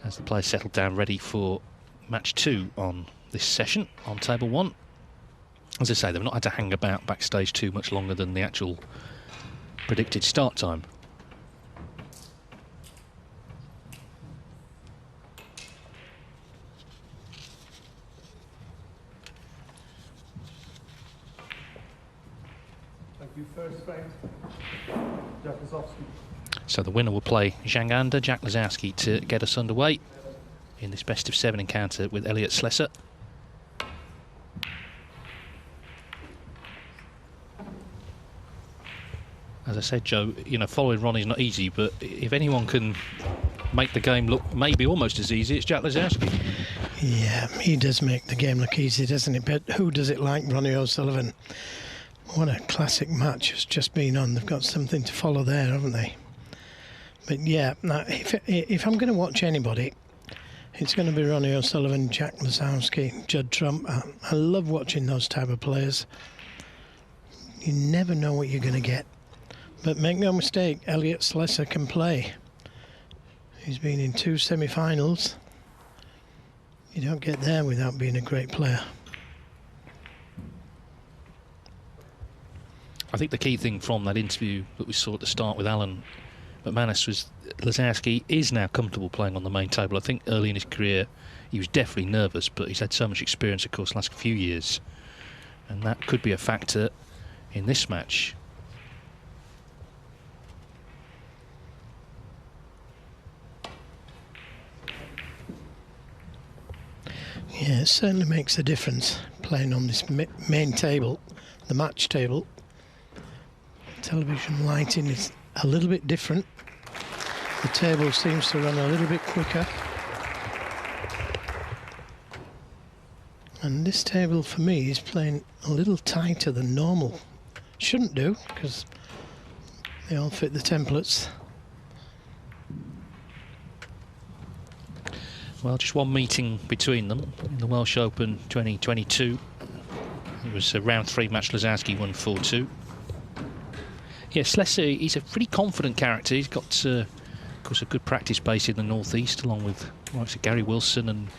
as the players settle down ready for match 2 on this session on table 1. As I say, they've not had to hang about backstage too much longer than the actual predicted start time. Thank you. First frame, Lisowski. So the winner will play Zhang Anda, Jack Lisowski, to get us underway in this best of 7 encounter with Elliot Slessor. As I said, Joe, you know, following Ronnie's not easy, but if anyone can make the game look maybe almost as easy, it's Jack Lisowski. Yeah, he does make the game look easy, doesn't he? But who does it like Ronnie O'Sullivan? What a classic match has just been on. They've got something to follow there, haven't they? But yeah, if I'm going to watch anybody, it's going to be Ronnie O'Sullivan, Jack Lisowski, Judd Trump. I love watching those type of players. You never know what you're going to get. But make no mistake, Elliot Slessor can play. He's been in 2 semi-finals. You don't get there without being a great player. I think the key thing from that interview that we saw at the start with Alan McManus was Lisowski is now comfortable playing on the main table. I think early in his career he was definitely nervous, but he's had so much experience, of course, the last few years, and that could be a factor in this match. Yeah, it certainly makes a difference playing on this main table, the match table. Television lighting is a little bit different. The table seems to run a little bit quicker. And this table for me is playing a little tighter than normal. Shouldn't do, because they all fit the templates. Well, just one meeting between them in the Welsh Open 2022. It was a round 3 match. Lisowski won 4-2. Yeah, Slessor, he's a pretty confident character. He's got, of course, a good practice base in the northeast, along with Gary Wilson and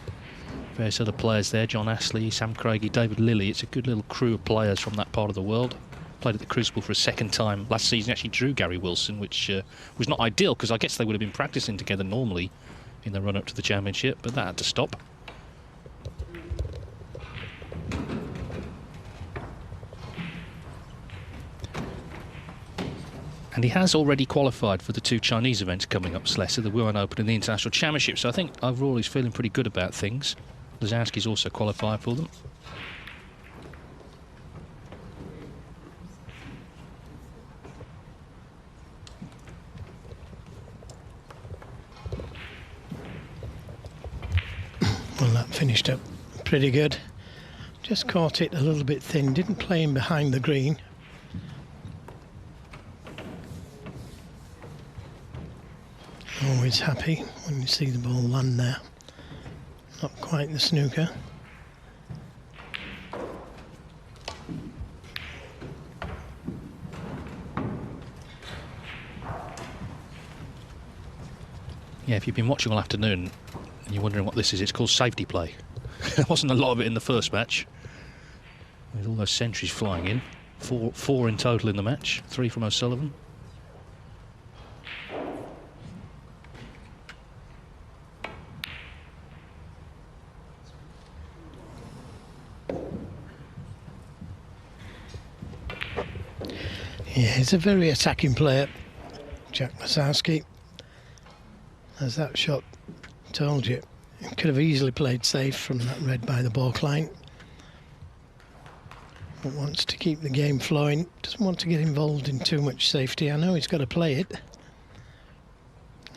various other players there. John Astley, Sam Craigie, David Lilly. It's a good little crew of players from that part of the world. Played at the Crucible for a second time last season. Actually drew Gary Wilson, which was not ideal, because I guess they would have been practicing together normally in the run-up to the championship, but that had to stop. And he has already qualified for the 2 Chinese events coming up, Slessor, the Wuhan Open and the International Championship, so I think overall he's feeling pretty good about things. Lisowski's also qualified for them. Well, that finished up pretty good. Just caught it a little bit thin, didn't play him behind the green. Always happy when you see the ball land there. Not quite the snooker. Yeah, if you've been watching all afternoon and you're wondering what this is, it's called safety play. There wasn't a lot of it in the first match, with all those centuries flying in. Four in total in the match, 3 from O'Sullivan. Yeah, he's a very attacking player, Jack Lisowski. As that shot told you, he could have easily played safe from that red by the baulk line. But wants to keep the game flowing, doesn't want to get involved in too much safety. I know he's got to play it,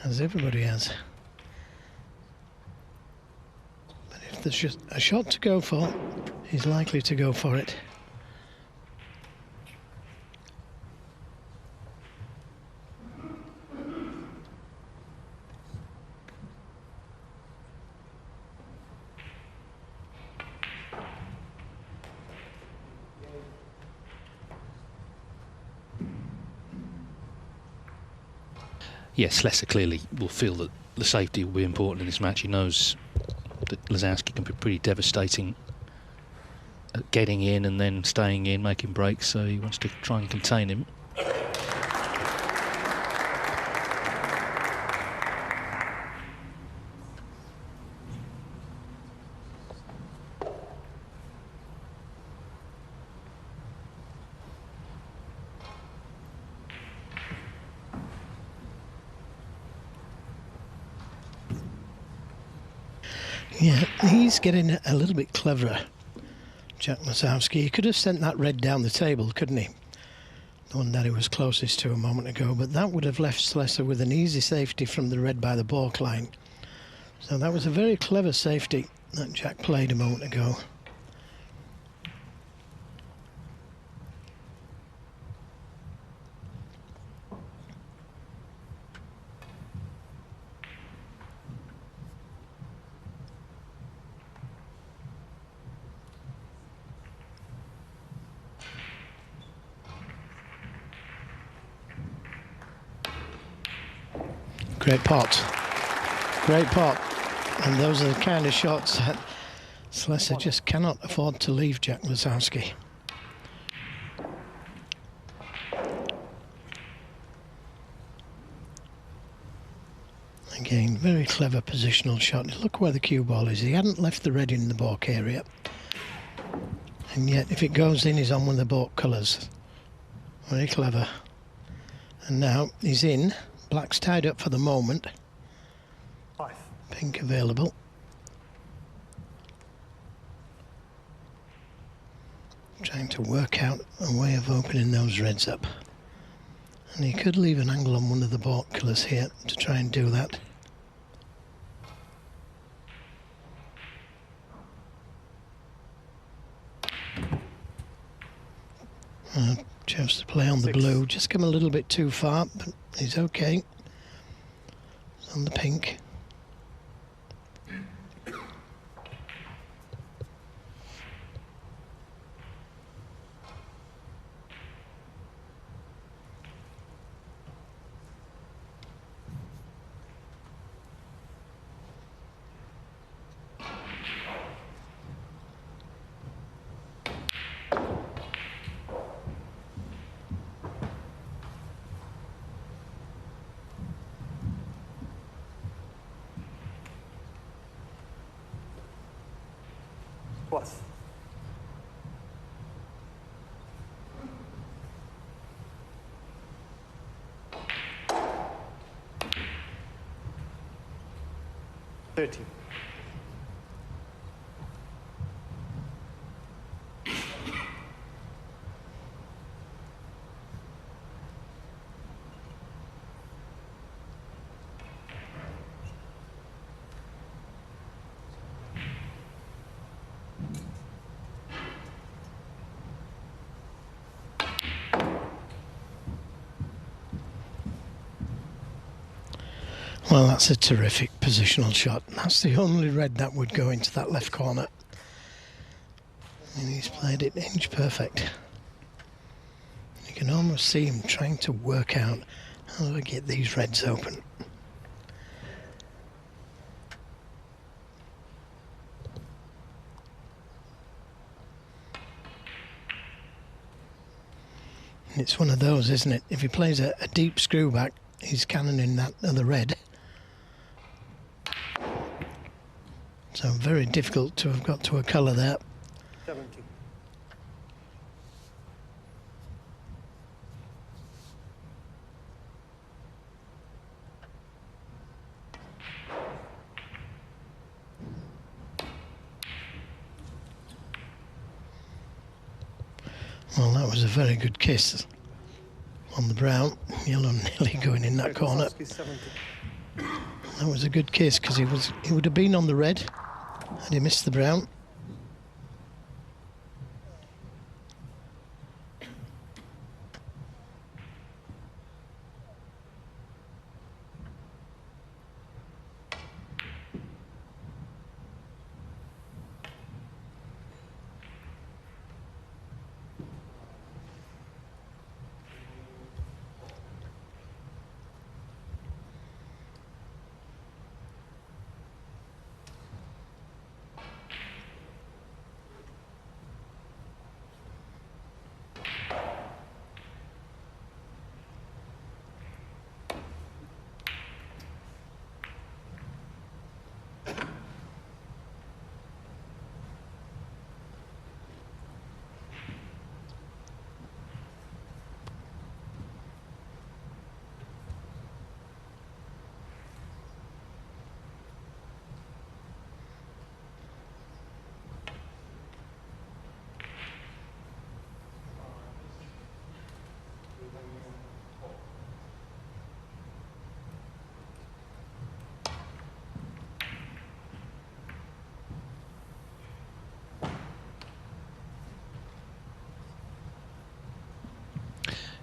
as everybody has. But if there's just a shot to go for, he's likely to go for it. Yes, Slessor clearly will feel that the safety will be important in this match. He knows that Lisowski can be pretty devastating at getting in and then staying in, making breaks, so he wants to try and contain him. Yeah, he's getting a little bit cleverer, Jack Lisowski. He could have sent that red down the table, couldn't he? The one that he was closest to a moment ago, but that would have left Slessor with an easy safety from the red by the balk line. So that was a very clever safety that Jack played a moment ago. Great pot. Great pot. And those are the kind of shots that Slessor just cannot afford to leave Jack Lisowski. Again, very clever positional shot. Look where the cue ball is. He hadn't left the red in the balk area. And yet, if it goes in, he's on one of the balk colours. Very clever. And now he's in. Black's tied up for the moment. 5. Pink available. Trying to work out a way of opening those reds up. And he could leave an angle on one of the balk colours here to try and do that. Chose to play on the 6. blue. Just come a little bit too far, but he's okay. It's on the pink. Plus. $13. Well, that's a terrific positional shot. That's the only red that would go into that left corner. And he's played it inch perfect. You can almost see him trying to work out how do I get these reds open. It's one of those, isn't it? If he plays a deep screw back, he's cannoning that other red. So very difficult to have got to a colour there. 17. Well, that was a very good kiss on the brown. Yellow nearly going in that corner. That was a good kiss because he would have been on the red had he missed the brown.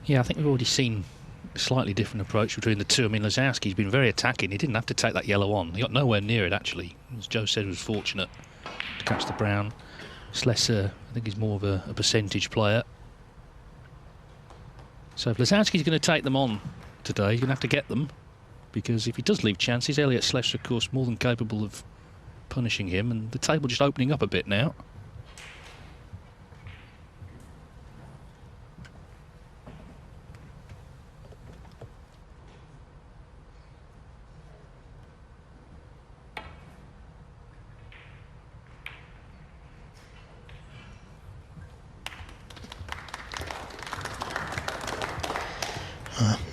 Yeah, I think we've already seen a slightly different approach between the two. I mean, Lisowski's been very attacking. He didn't have to take that yellow on. He got nowhere near it, actually. As Joe said, he was fortunate to catch the brown. Slessor, I think, is more of a percentage player. So if Lisowski's going to take them on today, he's going to have to get them. Because if he does leave chances, Elliot Slessor, of course, more than capable of punishing him. And the table just opening up a bit now.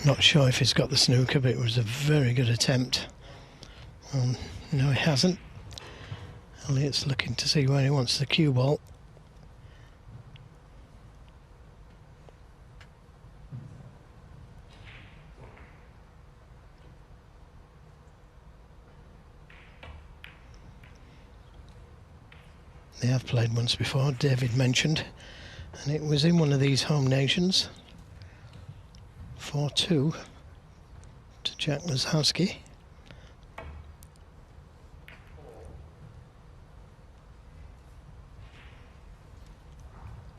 Not sure if he's got the snooker, but it was a very good attempt. No, he hasn't. Elliot's looking to see where he wants the cue ball. They have played once before, David mentioned, and it was in one of these home nations. 4-2 to Jack Lisowski.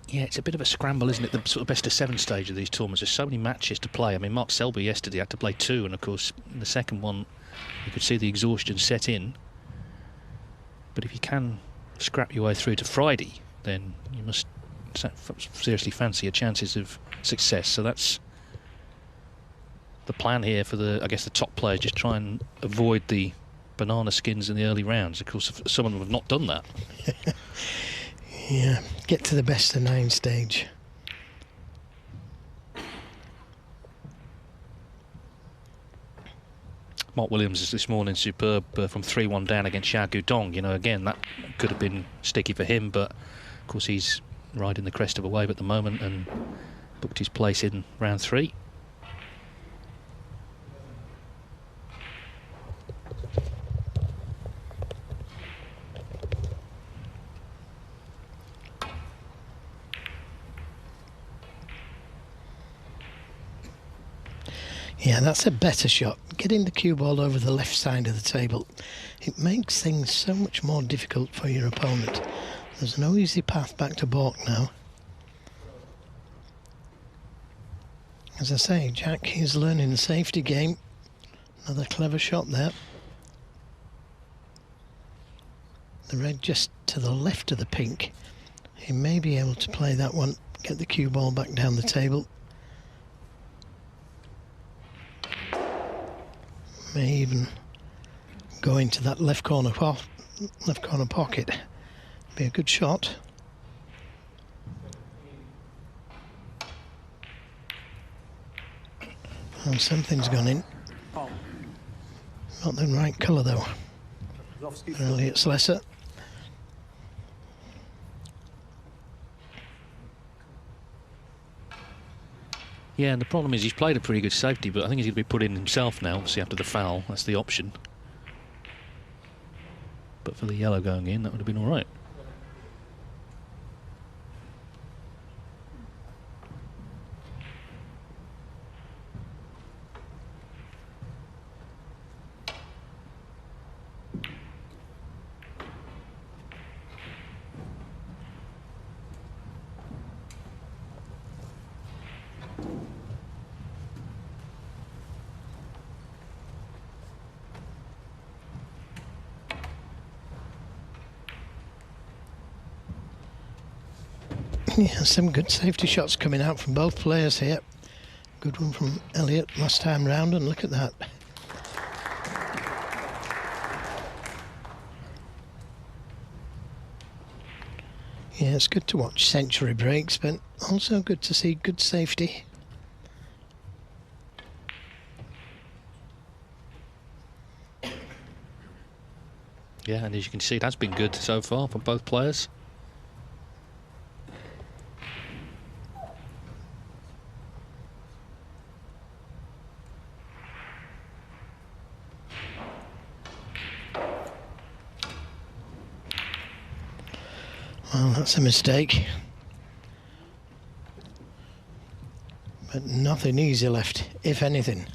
Yeah, it's a bit of a scramble, isn't it? The sort of best of 7 stage of these tournaments. There's so many matches to play. I mean, Mark Selby yesterday had to play 2, and of course, in the second one, you could see the exhaustion set in. But if you can scrap your way through to Friday, then you must seriously fancy your chances of success. So that's the plan here for the, I guess, the top players. Just try and avoid the banana skins in the early rounds. Of course, some of them have not done that. Yeah, get to the best of 9 stage. Mark Williams is this morning superb from 3-1 down against Xiao Guodong. You know, again, that could have been sticky for him, but of course he's riding the crest of a wave at the moment and booked his place in round 3. Yeah, that's a better shot. Getting the cue ball over the left side of the table, it makes things so much more difficult for your opponent. There's no easy path back to balk now. As I say, Jack is learning the safety game. Another clever shot there. The red just to the left of the pink. He may be able to play that one, get the cue ball back down the table. May even go into that left corner pocket. Be a good shot. Oh, something's gone in. Not the right colour though. Elliot Slessor. Yeah, and the problem is he's played a pretty good safety, but I think he's going to be put in himself now, obviously after the foul. That's the option. But for the yellow going in, that would have been all right. Yeah, some good safety shots coming out from both players here. Good one from Elliot last time round, and look at that. Yeah, it's good to watch century breaks, but also good to see good safety. Yeah, and as you can see, it has been good so far from both players. Well, that's a mistake. But nothing easy left, if anything.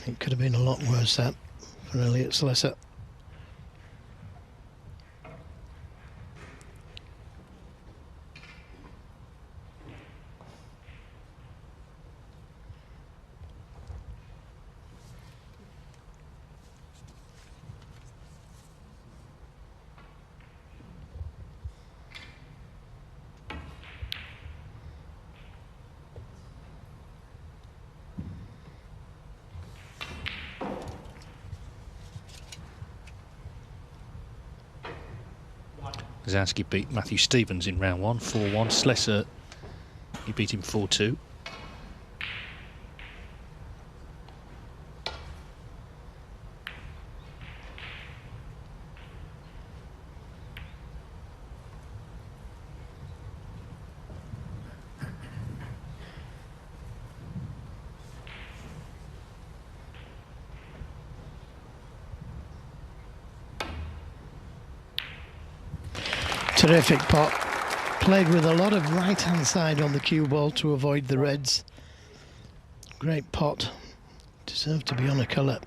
It could have been a lot worse, that, for Elliot Slessor. Lisowski beat Matthew Stevens in round 1, 4-1. Slessor, he beat him 4-2. Terrific pot. Played with a lot of right-hand side on the cue ball to avoid the reds. Great pot. Deserved to be on a colour.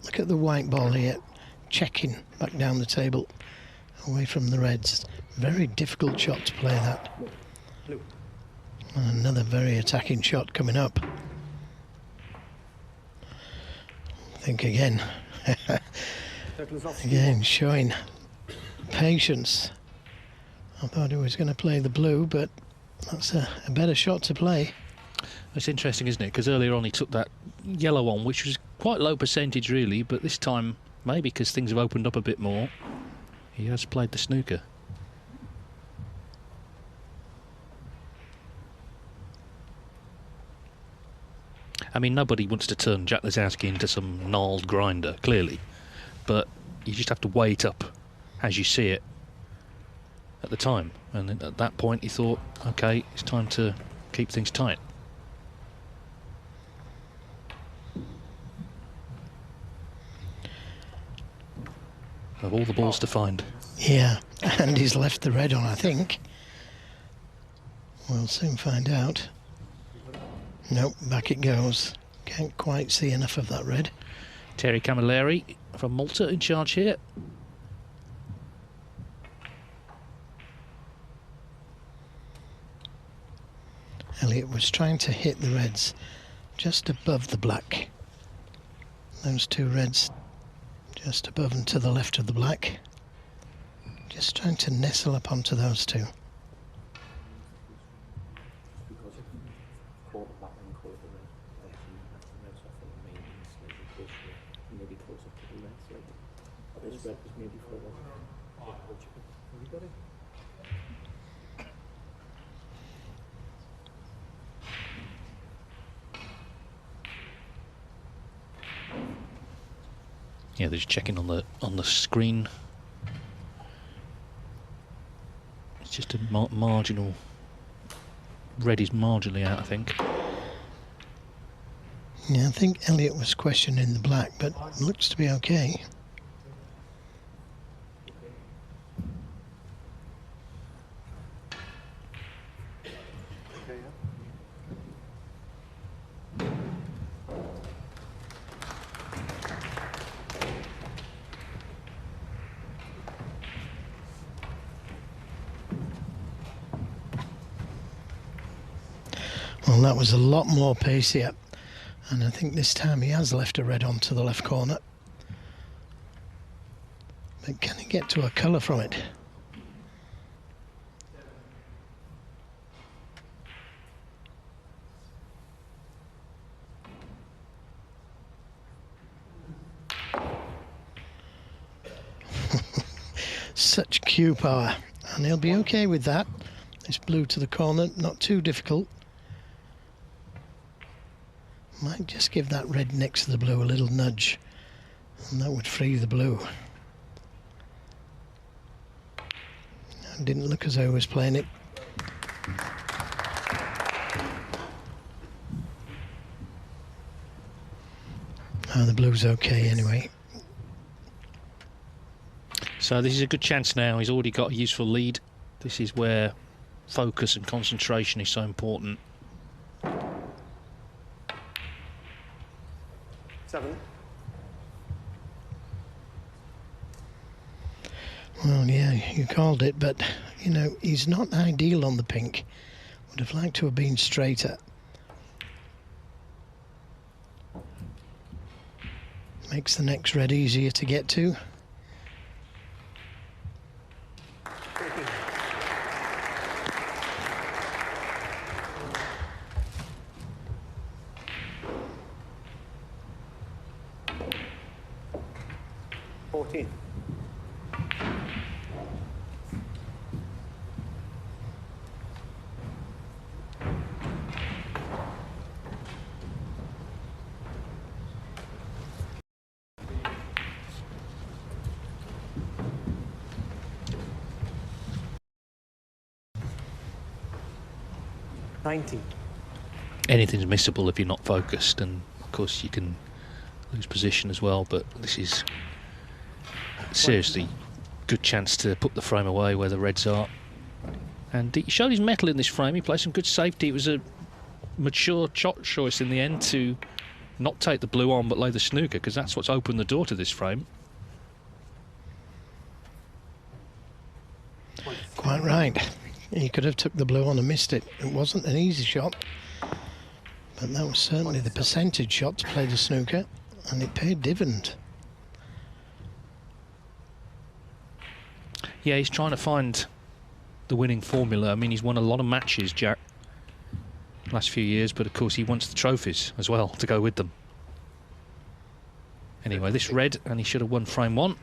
Look at the white ball here. Checking back down the table. Away from the reds. Very difficult shot to play that. And another very attacking shot coming up. Think again. Again, showing patience. I thought he was going to play the blue, but that's a better shot to play. It's interesting, isn't it? Because earlier on he took that yellow on, which was quite low percentage really, but this time, maybe because things have opened up a bit more, he has played the snooker. I mean, nobody wants to turn Jack Lisowski into some gnarled grinder, clearly, but you just have to weigh it up as you see it at the time, and at that point he thought, okay, it's time to keep things tight. Of all the balls to find. Yeah, and he's left the red on, I think. We'll soon find out. Nope, back it goes. Can't quite see enough of that red. Terry Camilleri from Malta in charge here. Elliot was trying to hit the reds just above the black. Those two reds just above and to the left of the black. Just trying to nestle up onto those two. Yeah, they're just checking on the screen. It's just a marginal. Red is marginally out, I think. Yeah, I think Elliot was questioning the black, but looks to be okay. Well, that was a lot more pacier, and I think this time he has left a red onto the left corner. But can he get to a colour from it? Such cue power, and he'll be okay with that. This blue to the corner, not too difficult. Might just give that red next to the blue a little nudge, and that would free the blue. It didn't look as though he was playing it. Oh, the blue's okay anyway. So this is a good chance now. He's already got a useful lead. This is where focus and concentration is so important. 7. Well, yeah, you called it, but, you know, he's not ideal on the pink. Would have liked to have been straighter. Makes the next red easier to get to. Anything's missable if you're not focused, and of course you can lose position as well, but this is seriously good chance to put the frame away where the reds are. And he showed his mettle in this frame. He played some good safety. It was a mature shot choice in the end to not take the blue on but lay the snooker, because that's what's opened the door to this frame. Quite right. He could have took the blue on and missed it. It wasn't an easy shot, but that was certainly the percentage shot to play the snooker, and it paid dividend. Yeah, he's trying to find the winning formula. I mean, he's won a lot of matches, Jack, last few years, but of course he wants the trophies as well to go with them. Anyway, this red, and he should have won frame 1.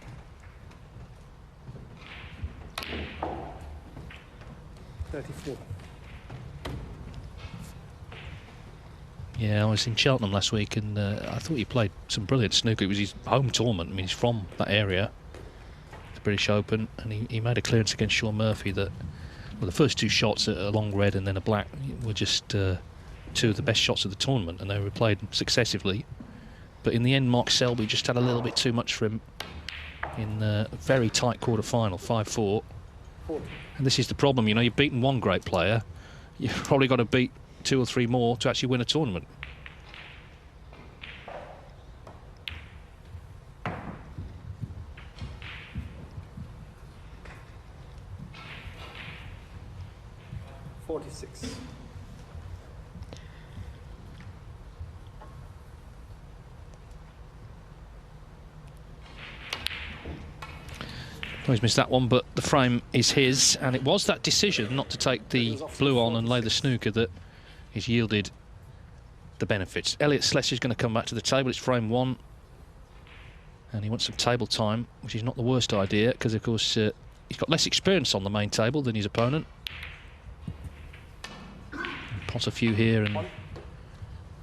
Yeah, I was in Cheltenham last week, and I thought he played some brilliant snooker. It was his home tournament. I mean, he's from that area, the British Open, and he made a clearance against Sean Murphy that, well, the first 2 shots, a long red and then a black, were just 2 of the best shots of the tournament, and they were played successively. But in the end, Mark Selby just had a little bit too much for him in a very tight quarter-final, 5-4. And this is the problem, you know, you've beaten one great player, you've probably got to beat 2 or 3 more to actually win a tournament. Oh, he's missed that one, but the frame is his, and it was that decision not to take the blue on and lay the snooker that has yielded the benefits. Elliot Slessor is going to come back to the table. It's frame 1, and he wants some table time, which is not the worst idea, because of course he's got less experience on the main table than his opponent. Pot a few here and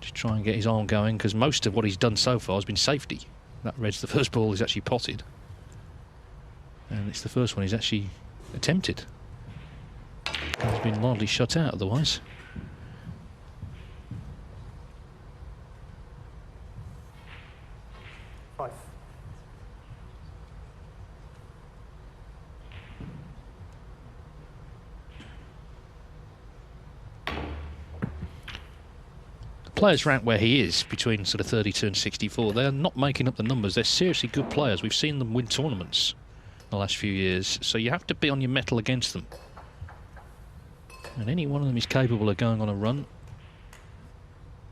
just try and get his arm going, because most of what he's done so far has been safety. That red's the first ball he's actually potted, and it's the first one he's actually attempted. He's been largely shut out otherwise. Players rank where he is, between sort of 32 and 64, they're not making up the numbers. They're seriously good players. We've seen them win tournaments the last few years, so you have to be on your mettle against them. And any one of them is capable of going on a run.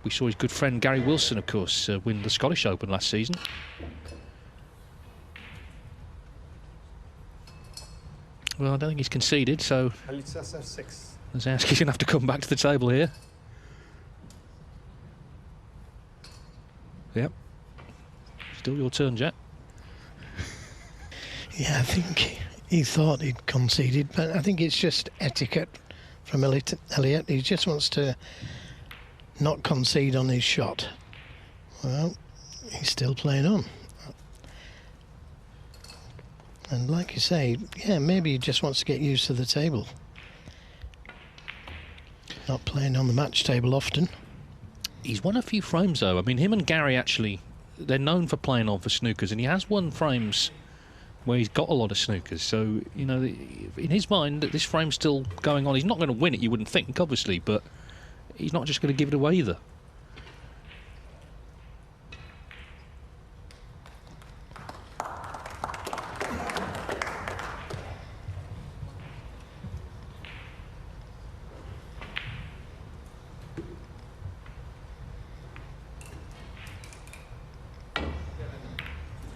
We saw his good friend Gary Wilson, of course, win the Scottish Open last season. Well, I don't think he's conceded, so Lisowski's going to have to come back to the table here. Yep. Still your turn, Jack. Yeah, I think he thought he'd conceded, but I think it's just etiquette from Elliot. He just wants to not concede on his shot. Well, he's still playing on. And like you say, yeah, maybe he just wants to get used to the table. Not playing on the match table often. He's won a few frames, though. I mean, him and Gary, actually, they're known for playing on for snookers, and he has won frames where he's got a lot of snookers. So, you know, in his mind, this frame's still going on. He's not going to win it, you wouldn't think, obviously, but he's not just going to give it away either.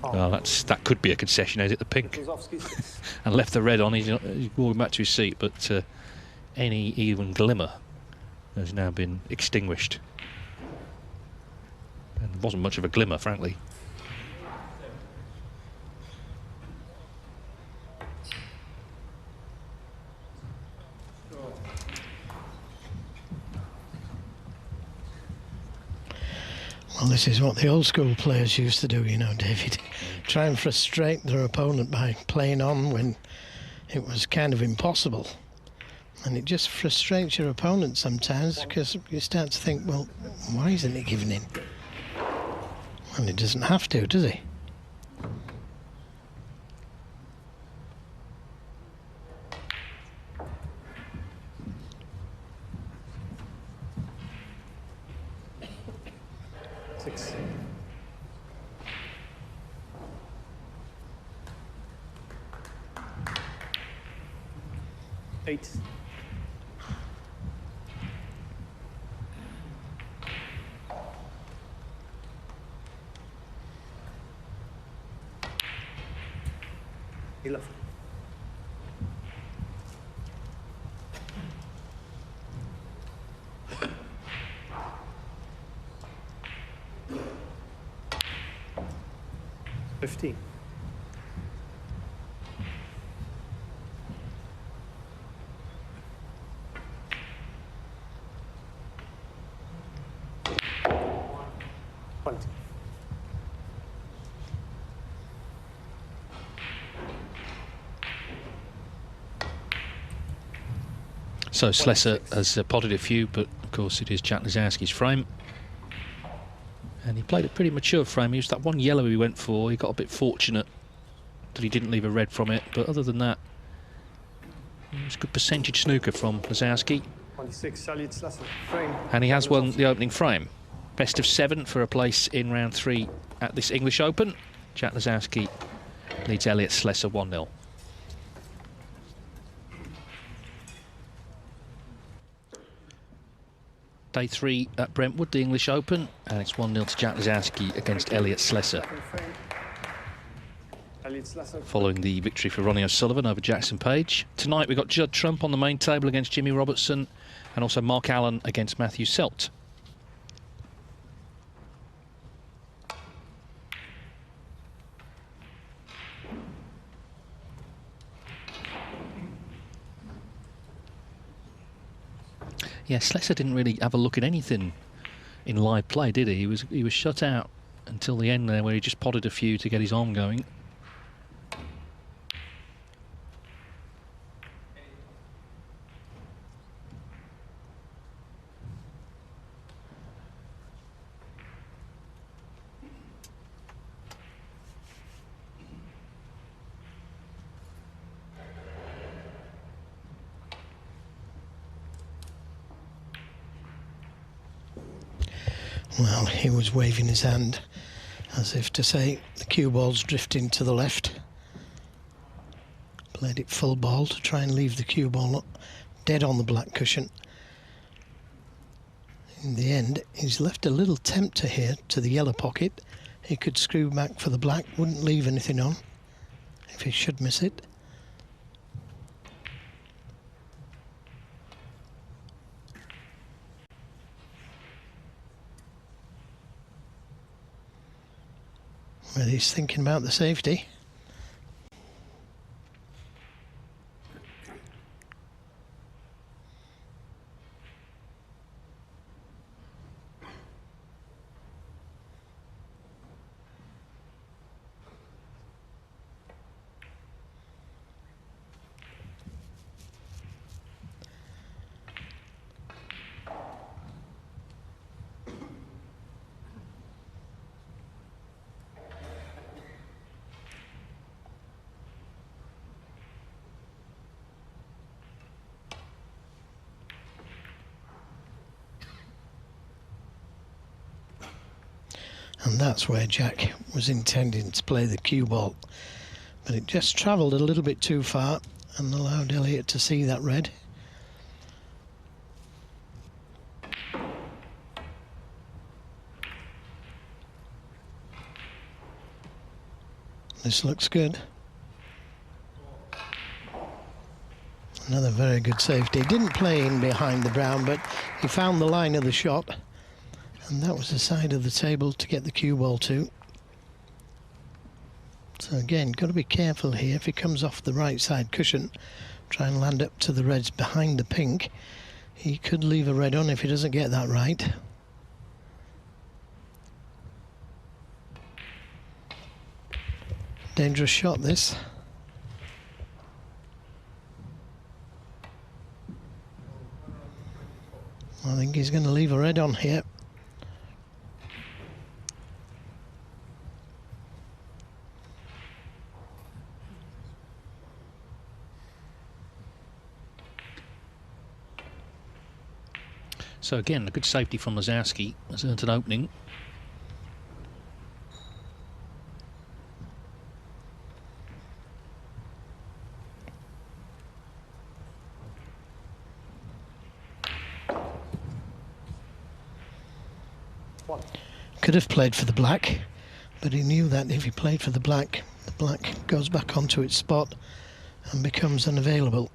Well, that could be a concession. Is it the pink? Lisowski 6. And left the red on. He's walking back to his seat, but any even glimmer has now been extinguished. And there wasn't much of a glimmer, frankly. Well, this is what the old school players used to do, you know, David. Try and frustrate their opponent by playing on when it was kind of impossible. And it just frustrates your opponent sometimes because you start to think, well, why isn't he giving in? Well, he doesn't have to, does he? Eight. Eleven. $15. $20. So Slessor has potted a few, but of course it is Jack Lisowski's frame. And he played a pretty mature frame. He used that one yellow he went for. He got a bit fortunate that he didn't leave a red from it. But other than that, it was good percentage snooker from Lisowski. 26, Elliot, Slessor. Frame. And he has won the opening frame. Best of 7 for a place in round 3 at this English Open. Jack Lisowski leads Elliot Slessor 1-0. Day 3 at Brentwood, the English Open, and it's 1-0 to Jack Lisowski against Elliot Slessor. Following the victory for Ronnie O'Sullivan over Jackson Page. Tonight we've got Judd Trump on the main table against Jimmy Robertson, and also Mark Allen against Matthew Selt. Yeah, Slessor didn't really have a look at anything in live play, did he? He was shut out until the end there, where he just potted a few to get his arm going. Well, he was waving his hand as if to say the cue ball's drifting to the left. Played it full ball to try and leave the cue ball dead on the black cushion. In the end, he's left a little tempter here to the yellow pocket. He could screw back for the black, wouldn't leave anything on if he should miss it. But he's thinking about the safety. And that's where Jack was intending to play the cue ball. But it just travelled a little bit too far and allowed Elliot to see that red. This looks good. Another very good safety. Didn't play in behind the brown, but he found the line of the shot, and that was the side of the table to get the cue ball to. So again, got to be careful here. If he comes off the right side cushion, try and land up to the reds behind the pink, he could leave a red on if he doesn't get that right. Dangerous shot, this. I think he's going to leave a red on here. So again, a good safety from Lisowski has earned an opening. Could have played for the black, but he knew that if he played for the black goes back onto its spot and becomes unavailable.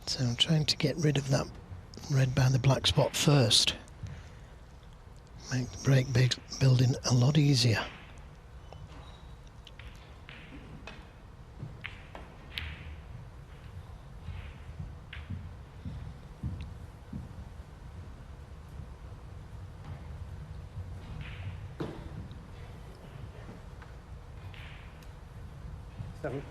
So I'm trying to get rid of that red by the black spot first. Make the break building a lot easier. Seven.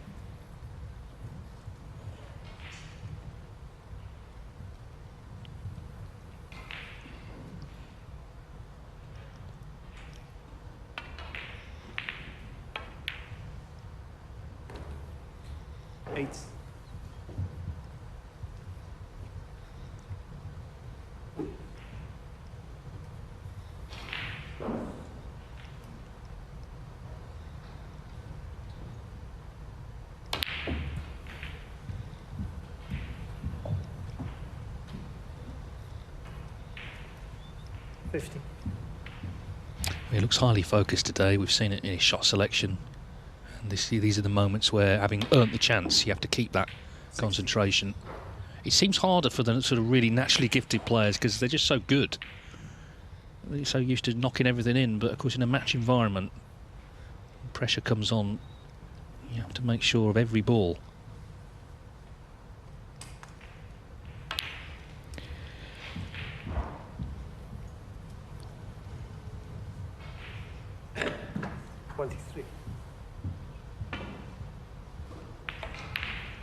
Eight. He looks highly focused today. We've seen it in his shot selection. And these are the moments where, having earned the chance, you have to keep that concentration. It seems harder for the sort of really naturally gifted players because they're just so good. They're so used to knocking everything in, but of course in a match environment, pressure comes on. You have to make sure of every ball.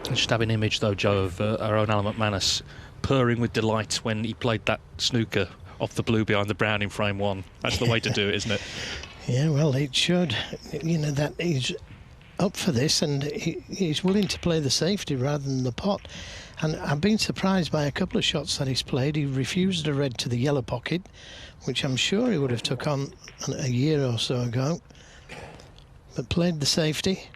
Just have an image though, Joe, of our own Alan McManus purring with delight when he played that snooker off the blue behind the brown in frame one. That's the way to do it, isn't it? Yeah, well, it showed, you know, that he's up for this and he's willing to play the safety rather than the pot. And I've been surprised by a couple of shots that he's played. He refused a red to the yellow pocket, which I'm sure he would have took on a year or so ago, but played the safety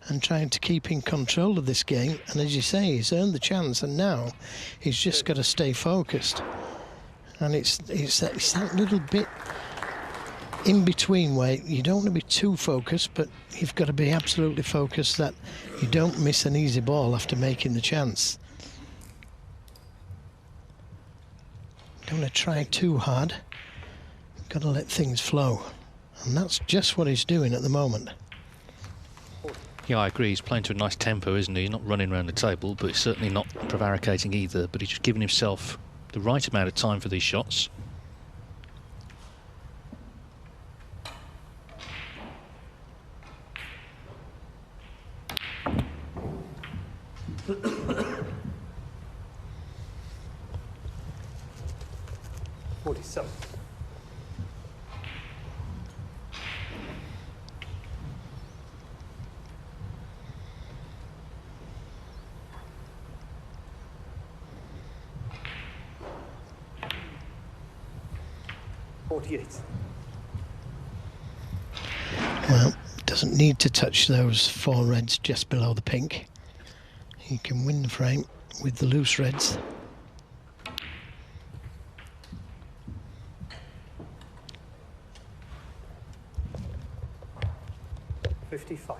and trying to keep in control of this game. And as you say, he's earned the chance, and now he's just got to stay focused. And it's that little bit in between where you don't want to be too focused, but you've got to be absolutely focused that you don't miss an easy ball after making the chance. Don't want to try too hard. You've got to let things flow. And that's just what he's doing at the moment. Yeah, I agree. He's playing to a nice tempo, isn't he? He's not running around the table, but he's certainly not prevaricating either. But he's just giving himself the right amount of time for these shots. $47. 48. Well, doesn't need to touch those four reds just below the pink. He can win the frame with the loose reds. 55.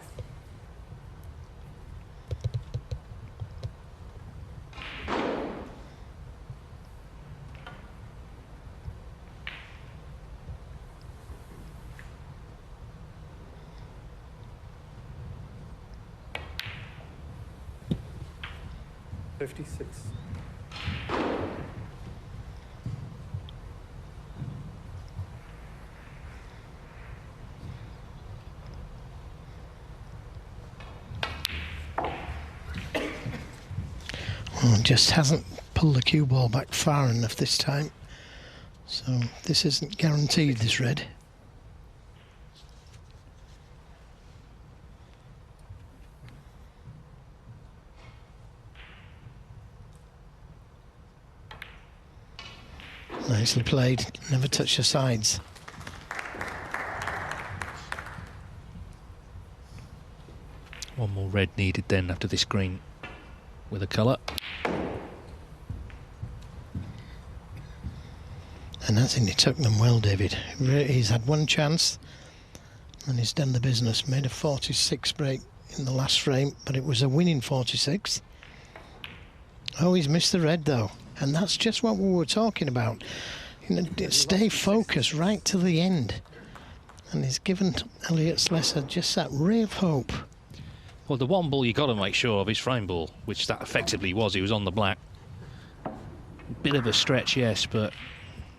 Well, just hasn't pulled the cue ball back far enough this time. So this isn't guaranteed, this red. Nicely played, never touched the sides. One more red needed then after this green with a colour. And I think he took them well, David. He's had one chance and he's done the business. Made a 46 break in the last frame, but it was a winning 46. Oh, he's missed the red though. And that's just what we were talking about. You know, stay focused right to the end. And he's given Elliot Slessor just that ray of hope. Well, the one ball you got to make sure of is frame ball, which that effectively was. He was on the black. Bit of a stretch, yes, but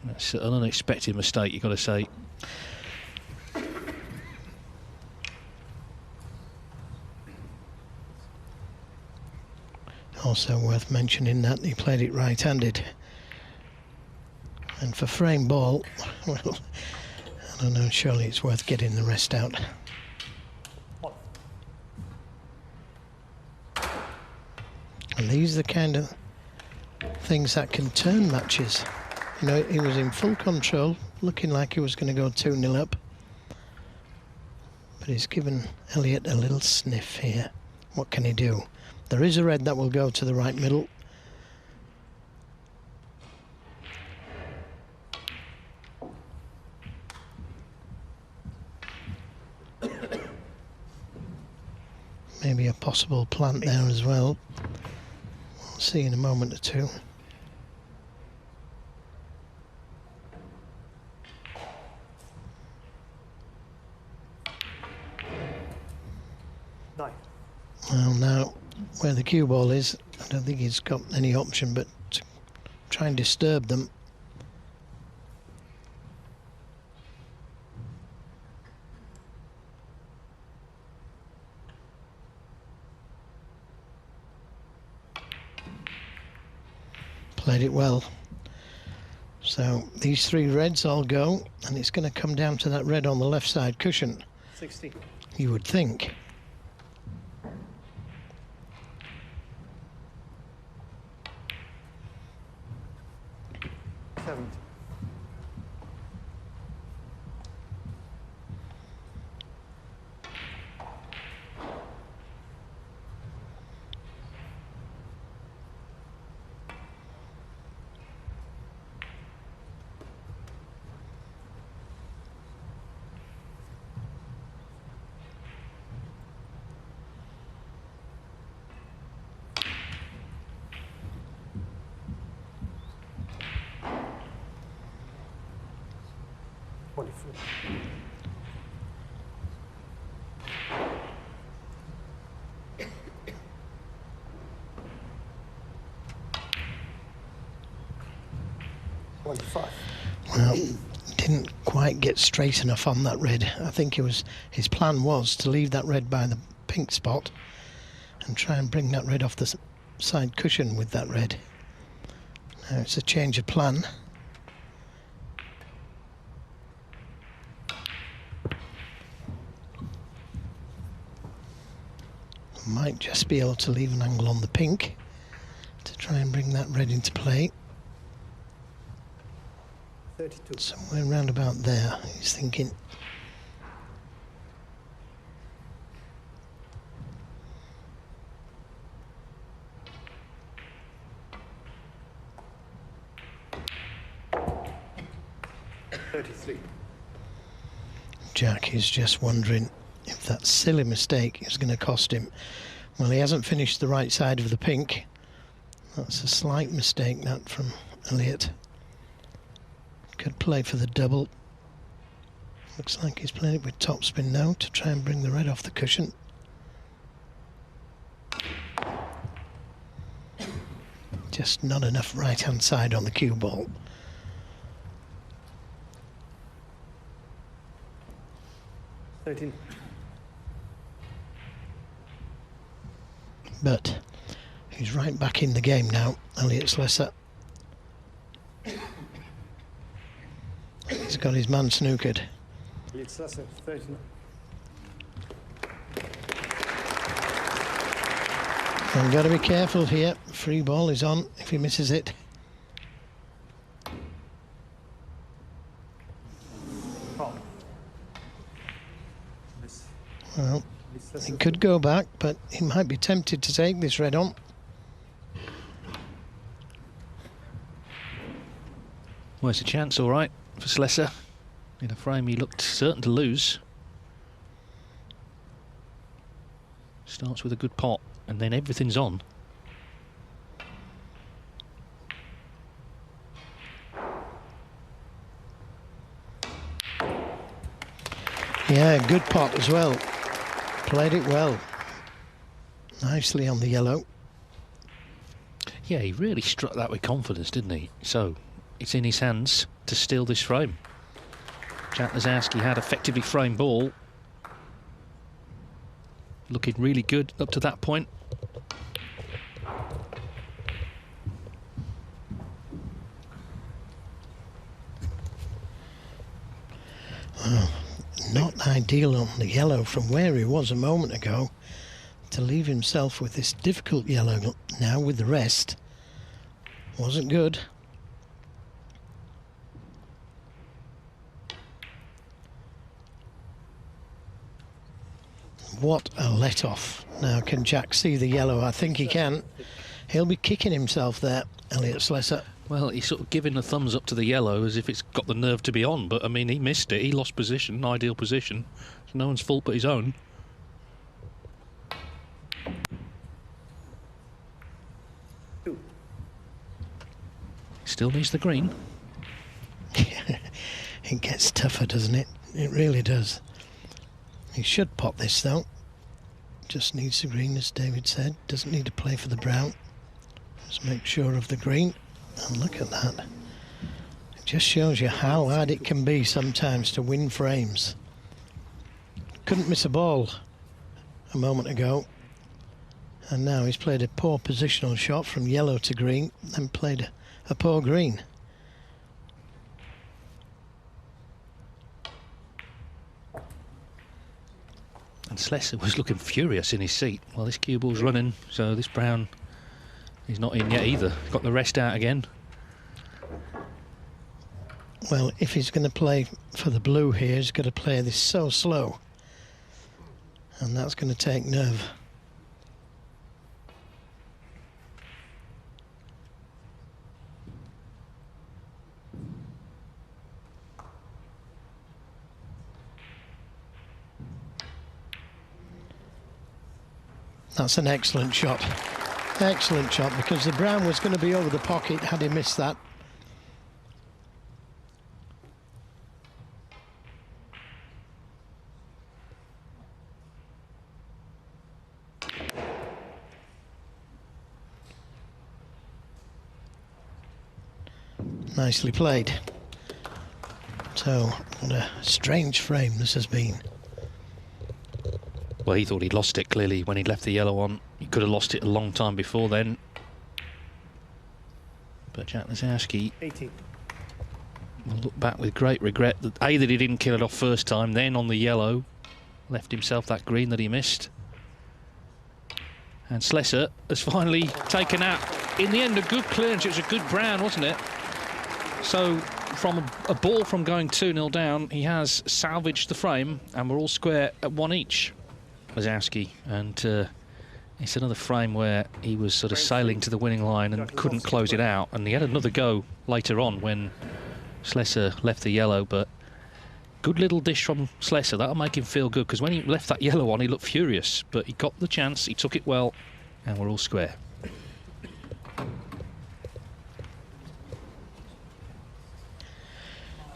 that's an unexpected mistake, you've got to say. Also worth mentioning that he played it right-handed. And for frame ball, well, I don't know, surely it's worth getting the rest out. And these are the kind of things that can turn matches. You know, he was in full control, looking like he was going to go 2-0 up. But he's given Elliot a little sniff here. What can he do? There is a red that will go to the right middle. Maybe a possible plant there as well. We'll see in a moment or two. Well, now, where the cue ball is, I don't think he's got any option but to try and disturb them. Played it well. So these three reds all go, and it's going to come down to that red on the left side cushion. 60. You would think. Well, didn't quite get straight enough on that red. I think his plan was to leave that red by the pink spot and try and bring that red off the side cushion with that red. Now it's a change of plan. Might just be able to leave an angle on the pink to try and bring that red into play. 32. Somewhere round about there, he's thinking. Jack is just wondering if that silly mistake is going to cost him. Well, he hasn't finished the right side of the pink. That's a slight mistake, that, from Elliot. Could play for the double. Looks like he's playing it with topspin now to try and bring the red off the cushion. Just not enough right-hand side on the cue ball. But he's right back in the game now, Elliot Slessor. He's got his man snookered. Elliot Slessor, 13. And got to be careful here. Free ball is on if he misses it. Well, he could go back, but he might be tempted to take this red on. Well, it's a chance, all right, for Slessor. In a frame he looked certain to lose. Starts with a good pot, and then everything's on. Yeah, good pot as well. Played it well. Nicely on the yellow. Yeah, he really struck that with confidence, didn't he? So, it's in his hands to steal this frame. Jack Lisowski had effectively framed ball. Looking really good up to that point. Oh, not ideal on the yellow from where he was a moment ago. To leave himself with this difficult yellow now with the rest wasn't good. What a let-off. Now, can Jack see the yellow? I think he can. He'll be kicking himself there, Elliot Slessor. Well, he's sort of giving a thumbs up to the yellow as if it's got the nerve to be on, but I mean, he missed it. He lost position, ideal position. It's no one's fault but his own. Still needs the green. It gets tougher, doesn't it? It really does. He should pot this though. Just needs the green, as David said. Doesn't need to play for the brown. Just make sure of the green. And look at that. It just shows you how hard it can be sometimes to win frames. Couldn't miss a ball a moment ago. And now he's played a poor positional shot from yellow to green, then played a poor green. And Slessor was looking furious in his seat. Well, this cue ball's running, so this brown is not in yet either. Got the rest out again. Well, if he's going to play for the blue here, he's got to play this so slow. And that's going to take nerve. That's an excellent shot. Excellent shot, because the brown was going to be over the pocket had he missed that. Nicely played. So, what a strange frame this has been. Well, he thought he'd lost it, clearly, when he'd left the yellow on. He could have lost it a long time before then. But Jack Lisowski will look back with great regret that A, that he didn't kill it off first time, then on the yellow, left himself that green that he missed. And Slessor has finally taken out, in the end, a good clearance. It was a good brown, wasn't it? So, from a ball from going 2-0 down, he has salvaged the frame, and we're all square at one each. Lisowski, and it's another frame where he was sort of sailing to the winning line and couldn't close it out, and he had another go later on when Slessor left the yellow, but Good little dish from Slessor. That'll make him feel good, because when he left that yellow on, he looked furious. But he got the chance, he took it well, and we're all square.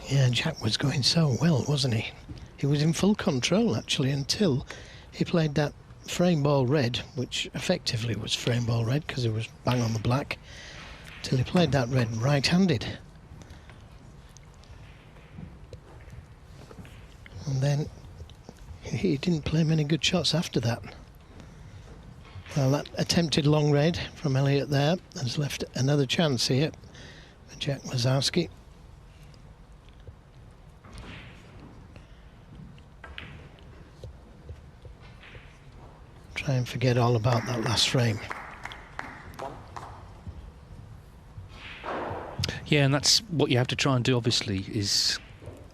Yeah, Jack was going so well, wasn't he? He was in full control, actually, until he played that frame ball red, which effectively was frame ball red because it was bang on the black, till he played that red right-handed. And then he didn't play many good shots after that. Well, that attempted long red from Elliot there has left another chance here for Jack Lisowski. Try and forget all about that last frame. Yeah, and that's what you have to try and do, obviously, is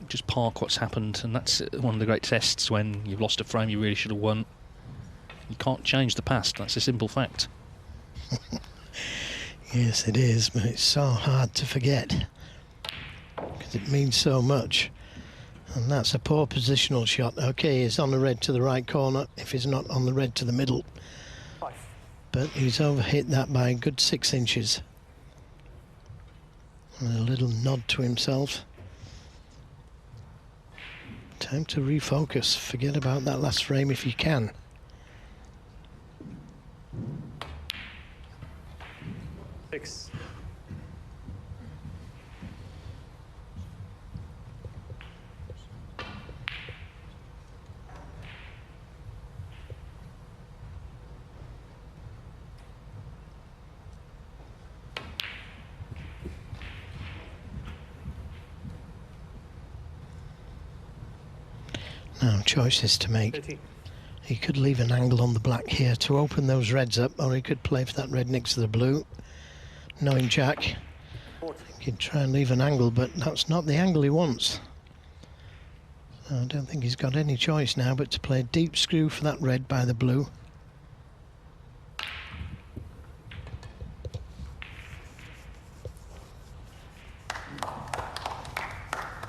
just park what's happened, and that's one of the great tests when you've lost a frame you really should have won. You can't change the past, that's a simple fact. Yes, it is, but it's so hard to forget because it means so much. And that's a poor positional shot. Okay, he's on the red to the right corner if he's not on the red to the middle. But he's overhit that by a good 6 inches. And a little nod to himself. Time to refocus. Forget about that last frame if you can. Six. Now, choices to make. 13. He could leave an angle on the black here to open those reds up, or he could play for that red next to the blue. Knowing Jack, 14. he could try and leave an angle, but that's not the angle he wants. So I don't think he's got any choice now but to play a deep screw for that red by the blue.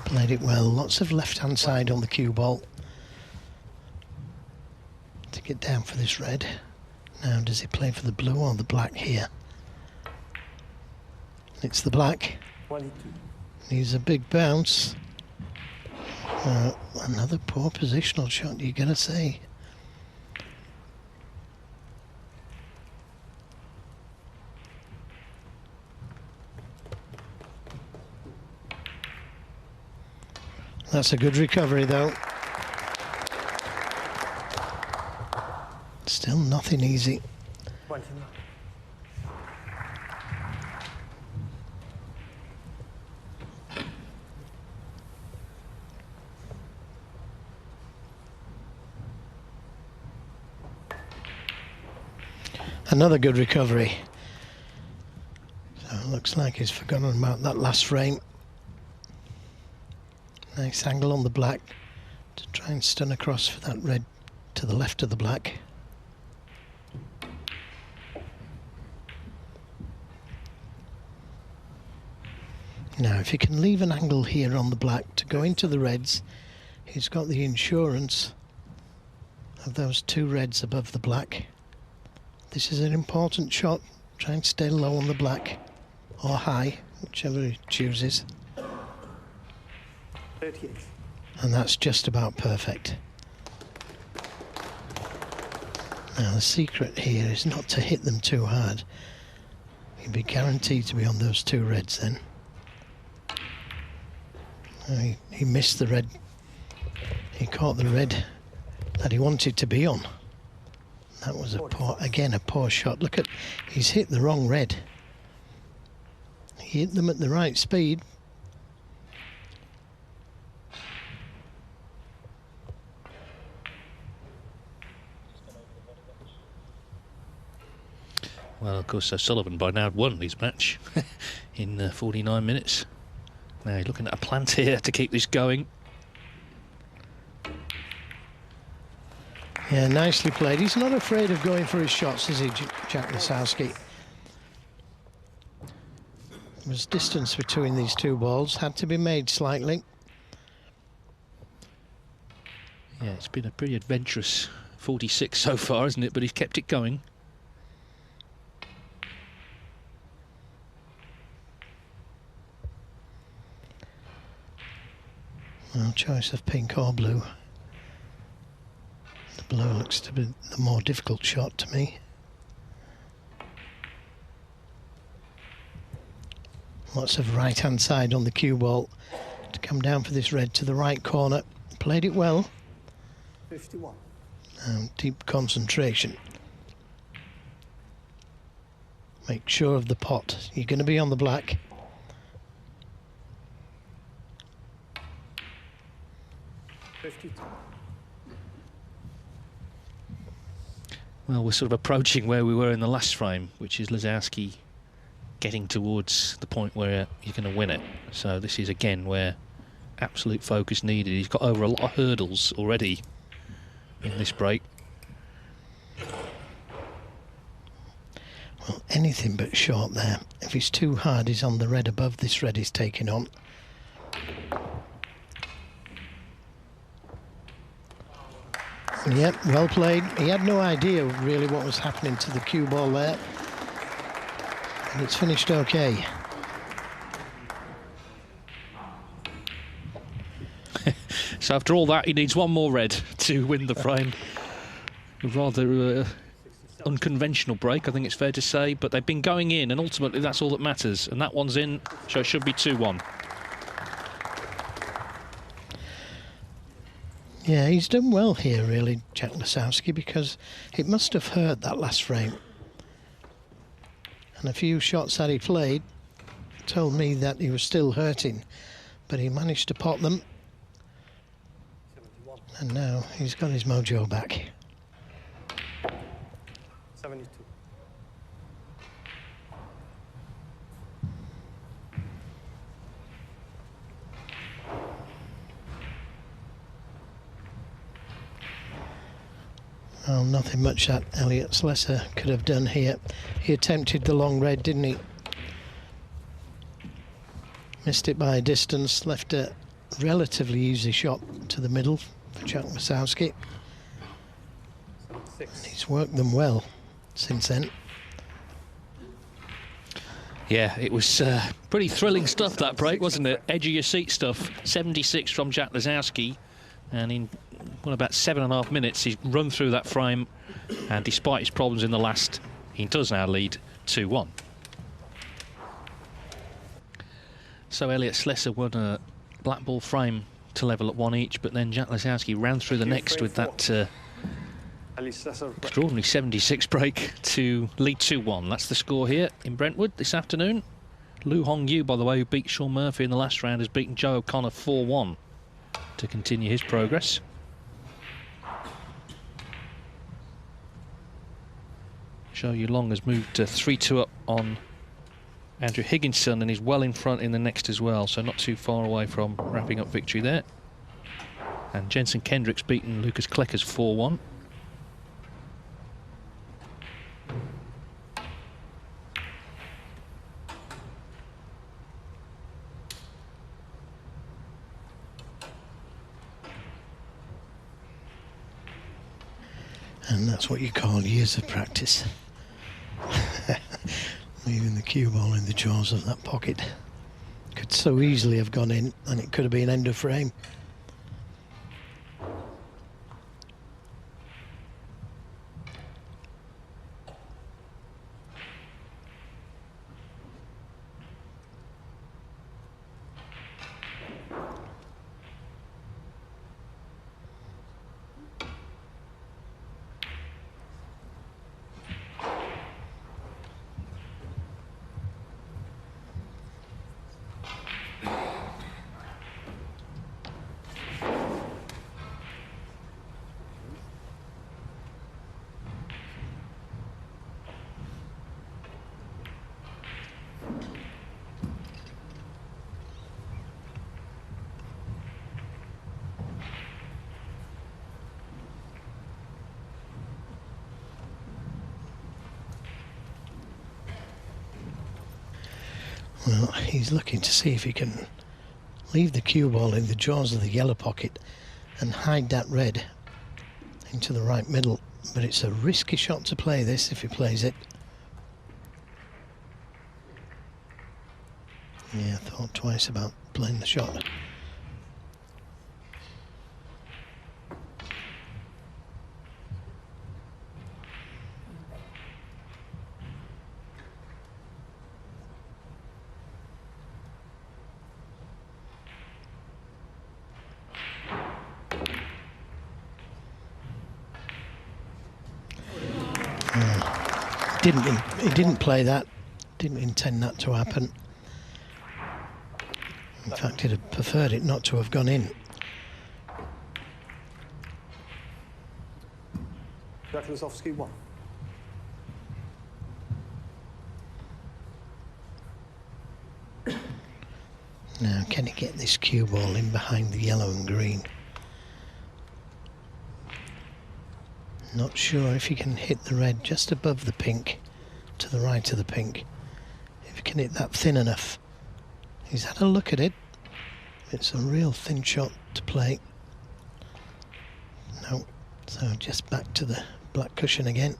Played it well, lots of left-hand side on the cue ball. To get down for this red. Now does he play for the blue or the black here? It's the black. 22. Needs a big bounce. Another poor positional shot, you gotta say. That's a good recovery though. Still nothing easy. 29. Another good recovery. So it looks like he's forgotten about that last frame. Nice angle on the black to try and stun across for that red to the left of the black. Now if he can leave an angle here on the black to go into the reds, he's got the insurance of those 2 reds above the black. This is an important shot. Try and stay low on the black or high, whichever he chooses. 38. And that's just about perfect. Now the secret here is not to hit them too hard. You'd be guaranteed to be on those 2 reds then. He missed the red. He caught the red that he wanted to be on. That was a poor shot. Look at, he's hit the wrong red. He hit them at the right speed. Well, of course, Sullivan by now had won his match in 49 minutes. Now he's looking at a plant here to keep this going. Yeah, nicely played. He's not afraid of going for his shots, is he, Jack Lisowski? There was distance between these 2 balls, had to be made slightly. Yeah, it's been a pretty adventurous 46 so far, isn't it? But he's kept it going. Well, choice of pink or blue. The blue looks to be the more difficult shot to me. Lots of right hand side on the cue ball to come down for this red to the right corner. Played it well. 51. Deep concentration. Make sure of the pot. You're going to be on the black. Well, we're sort of approaching where we were in the last frame, which is Lisowski getting towards the point where you're going to win it. So this is again where absolute focus needed. He's got over a lot of hurdles already in this break. Well, anything but short there. If he's too hard, he's on the red above this red he's taking on. Yep, well played. He had no idea really what was happening to the cue ball there. And it's finished okay. So after all that, he needs one more red to win the frame. A rather unconventional break, I think it's fair to say, but they've been going in, and ultimately that's all that matters. And that one's in, so it should be 2-1. Yeah, he's done well here, really, Jack Lisowski, because it must have hurt that last frame. And a few shots that he played told me that he was still hurting, but he managed to pot them. And now he's got his mojo back. 72. Well, nothing much that Elliot Slessor could have done here. He attempted the long red, didn't he? Missed it by a distance, left a relatively easy shot to the middle for Jack Lisowski. He's worked them well since then. Yeah, it was pretty thrilling stuff, that break, wasn't it? Edge of your seat stuff. 76 from Jack Lisowski, and in about 7.5 minutes he's run through that frame, and despite his problems in the last, he does now lead 2-1. So Elliot Slessor won a black ball frame to level at 1 each, but then Jack Lisowski ran through the next with that extraordinary 76 break to lead 2-1. That's the score here in Brentwood this afternoon. Lu Hongyu, by the way, who beat Sean Murphy in the last round, has beaten Joe O'Connor 4-1 to continue his progress. Zhou Yulong has moved 3-2 up on Andrew Higginson and is well in front in the next as well, so not too far away from wrapping up victory there. And Jensen Kendrick's beaten Lucas Kleckers 4-1. And that's what you call years of practice. Leaving the cue ball in the jaws of that pocket. Could so easily have gone in, and it could have been end of frame. Well, he's looking to see if he can leave the cue ball in the jaws of the yellow pocket and hide that red into the right middle. But it's a risky shot to play this if he plays it. Yeah, thought twice about playing the shot. He didn't play that, didn't intend that to happen. In fact, he'd have preferred it not to have gone in. Lisowski 1. Now, can he get this cue ball in behind the yellow and green? Not sure if he can hit the red just above the pink, to the right of the pink. If he can hit that thin enough. He's had a look at it. It's a real thin shot to play. No, so just back to the black cushion again.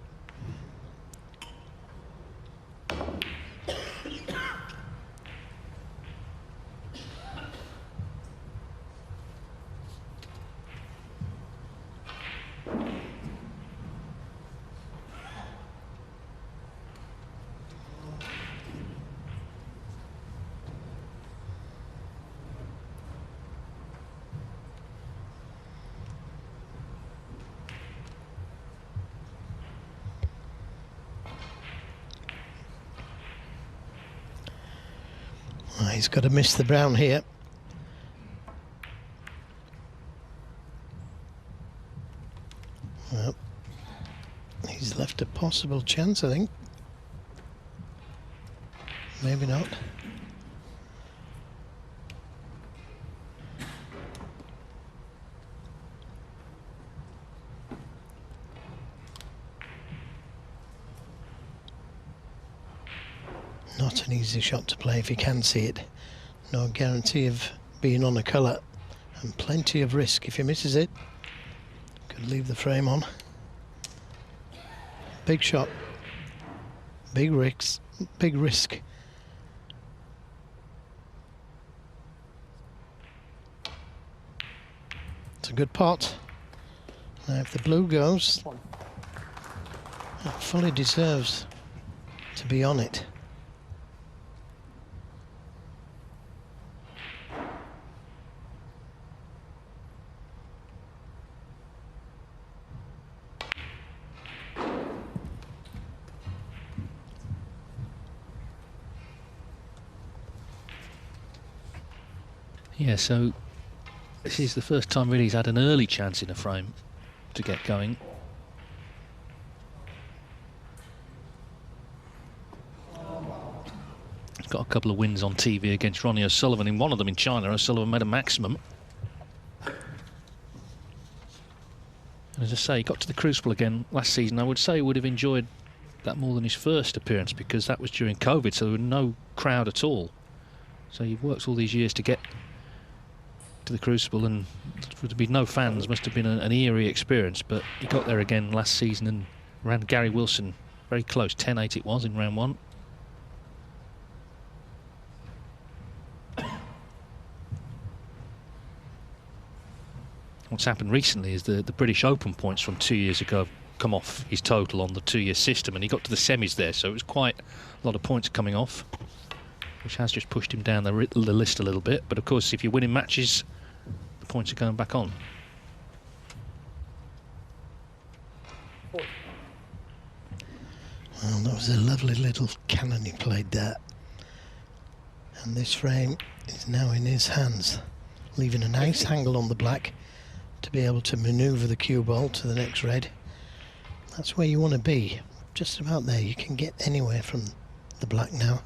He's got to miss the brown here. Well, he's left a possible chance, I think. Maybe not. Not an easy shot to play if he can see it. No guarantee of being on a colour, and plenty of risk if he misses it. Could leave the frame on. Big shot, big risk, big risk. It's a good pot. Now if the blue goes, it fully deserves to be on it. Yeah, so this is the first time really he's had an early chance in a frame to get going. He's got a couple of wins on TV against Ronnie O'Sullivan. In one of them in China, O'Sullivan made a maximum. And as I say, he got to the Crucible again last season. I would say he would have enjoyed that more than his first appearance, because that was during COVID, so there was no crowd at all. So he worked all these years to get to the Crucible, and for there to be no fans must have been an eerie experience. But he got there again last season and ran Gary Wilson very close. 10-8 it was in round one. What's happened recently is the British Open points from 2 years ago have come off his total on the 2-year system, and he got to the semis there, so it was quite a lot of points coming off, which has just pushed him down the list a little bit. But of course, if you're winning matches, the points are going back on. Well, that was a lovely little cannon he played there. And this frame is now in his hands, leaving a nice angle on the black to be able to manoeuvre the cue ball to the next red. That's where you want to be, just about there. You can get anywhere from the black now.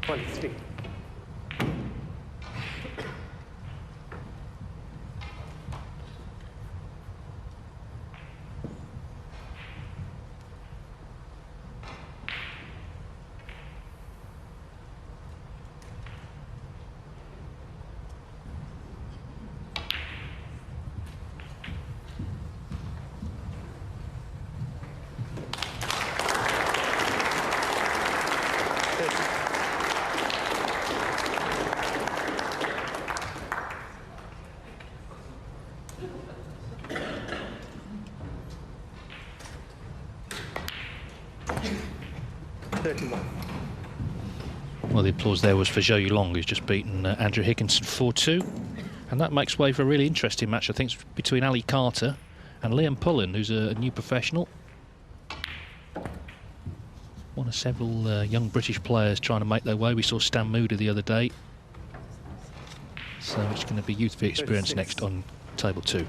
23. Well, the applause there was for Zhou Yulong, who's just beaten Andrew Higginson 4-2. And that makes way for a really interesting match, I think, between Ali Carter and Liam Pullen, who's a new professional. One of several young British players trying to make their way. We saw Stan Moody the other day. So it's going to be Youth V Experience 36. next on table 2.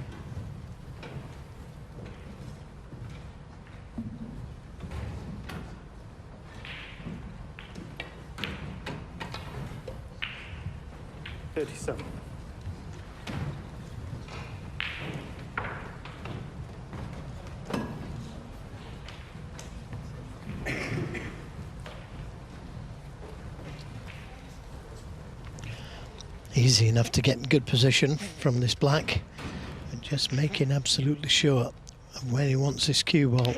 Easy enough to get in good position from this black, and just making absolutely sure of where he wants this cue ball.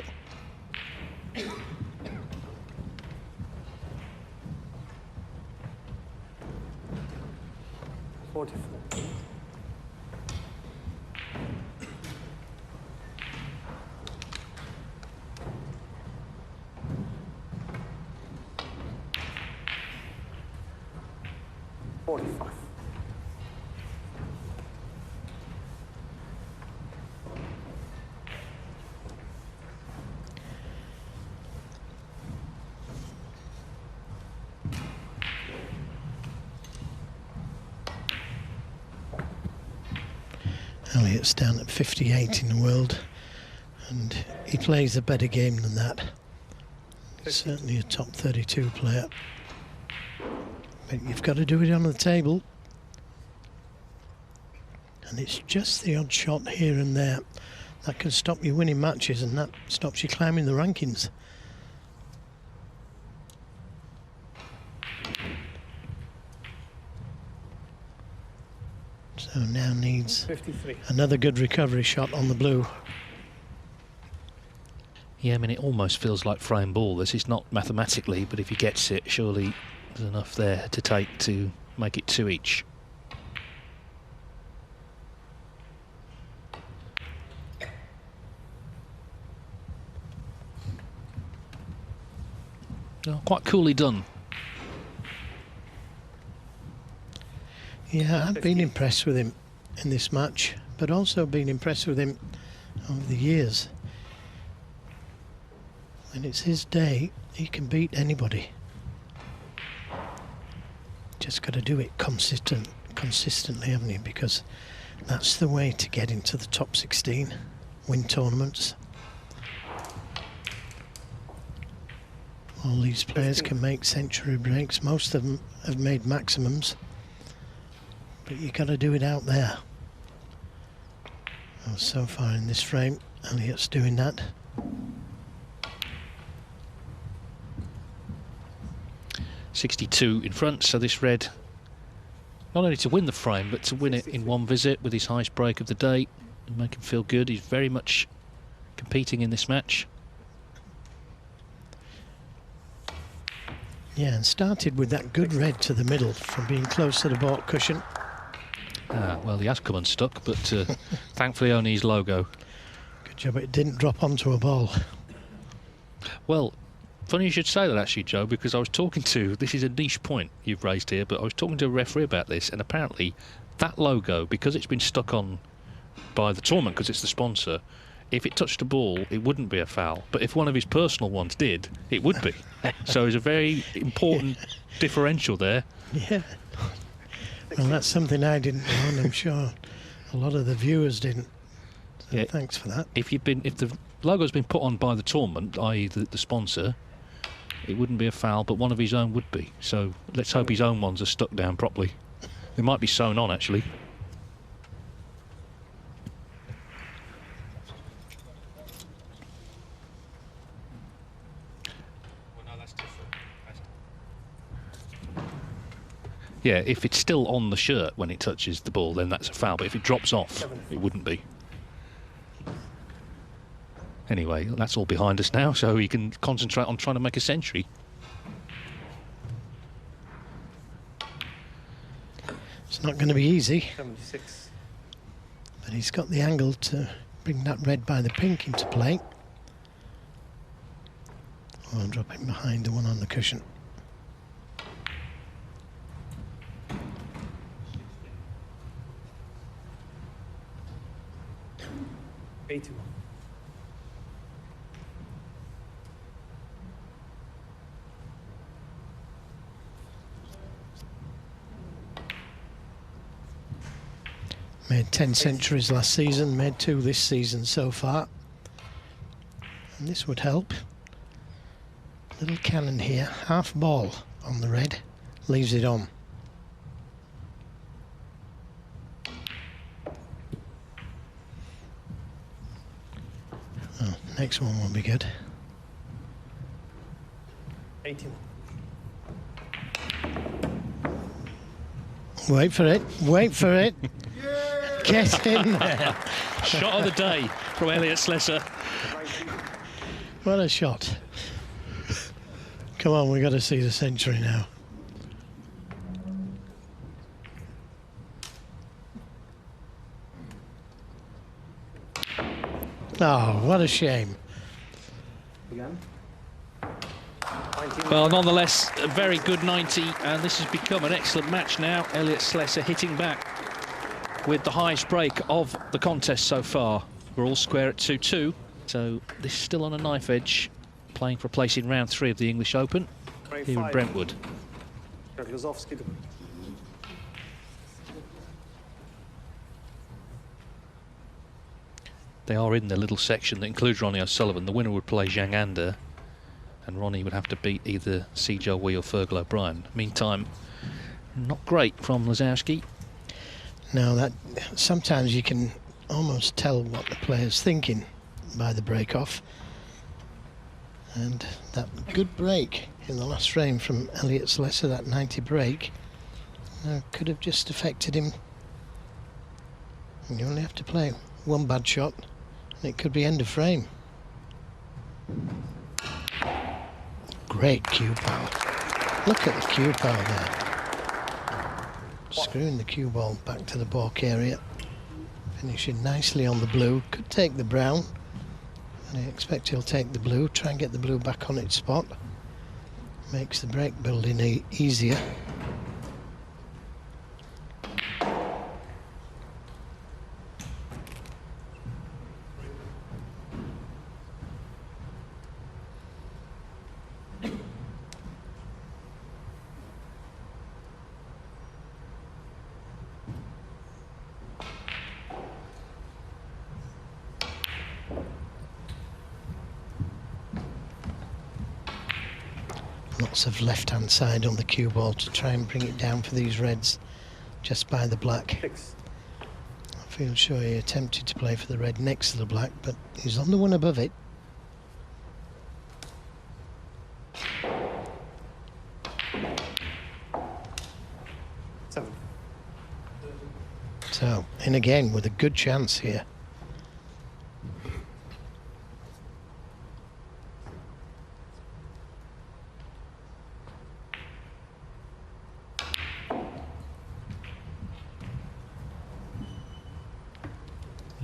Elliot's down at 58 in the world, and he plays a better game than that. He's certainly a top 32 player. But you've got to do it on the table. And it's just the odd shot here and there that can stop you winning matches, and that stops you climbing the rankings. So now needs 53. another good recovery shot on the blue. Yeah, I mean, it almost feels like frame ball. This is not mathematically, but if he gets it, surely there's enough there to take to make it 2 each. Oh, quite coolly done. Yeah, I've been impressed with him in this match, but also been impressed with him over the years. When it's his day, he can beat anybody. Just got to do it consistently, haven't you? Because that's the way to get into the top 16, win tournaments. All these players can make century breaks. Most of them have made maximums. But you got to do it out there. Oh, so far in this frame, Elliot's doing that. .62 in front, so this red, not only to win the frame, but to win it in one visit with his highest break of the day and make him feel good. He's very much competing in this match. Yeah, and started with that good red to the middle from being close to the baulk cushion. Ah, well, he has come unstuck, but thankfully only his logo. Good job it didn't drop onto a ball. Well, funny you should say that actually, Joe, because I was talking to, this is a niche point you've raised here, but I was talking to a referee about this, and apparently that logo, because it's been stuck on by the tournament, because it's the sponsor, if it touched a ball, it wouldn't be a foul. But if one of his personal ones did, it would be. So there's a very important differential there. Yeah. Well, that's something I didn't know, and I'm sure a lot of the viewers didn't. So Yeah. thanks for that. If the logo's been put on by the tournament, i.e. the sponsor, it wouldn't be a foul, but one of his own would be. So let's hope his own ones are stuck down properly. They might be sewn on, actually. Yeah, if it's still on the shirt when it touches the ball, then that's a foul. But if it drops off, it wouldn't be. Anyway, that's all behind us now, so he can concentrate on trying to make a century. It's not going to be easy. 76. But he's got the angle to bring that red by the pink into play. Oh, I'm dropping behind the one on the cushion. Made 10 centuries last season, made 2 this season so far. And this would help. Little cannon here, half ball on the red, leaves it on. Oh, next one will be good. 18. Wait for it, wait for it. Get in there. Shot of the day from Elliot Slessor. What a shot. Come on, we've got to see the century now. Oh, what a shame. Again. Well, nonetheless, a very good 90, and this has become an excellent match now. Elliot Slessor hitting back with the highest break of the contest so far. We're all square at 2-2, so this is still on a knife edge, playing for a place in round 3 of the English Open here in Brentwood. Lisowski. They are in the little section that includes Ronnie O'Sullivan. The winner would play Zhang Anda, and Ronnie would have to beat either Sijia Wee or Fergal O'Brien. Meantime, not great from Lisowski. Now that sometimes you can almost tell what the player's thinking by the break off, and that good break in the last frame from Elliot Slessor, that 90 break, could have just affected him. And you only have to play one bad shot and it could be end of frame. Great cue power. Look at the cue power there. Screwing the cue ball back to the balk area, finishing nicely on the blue. Could take the brown, and I expect he'll take the blue, try and get the blue back on its spot. Makes the break building easier. Lots of left-hand side on the cue ball to try and bring it down for these reds just by the black. 6. I feel sure he attempted to play for the red next to the black, but he's on the one above it. So, in again with a good chance here.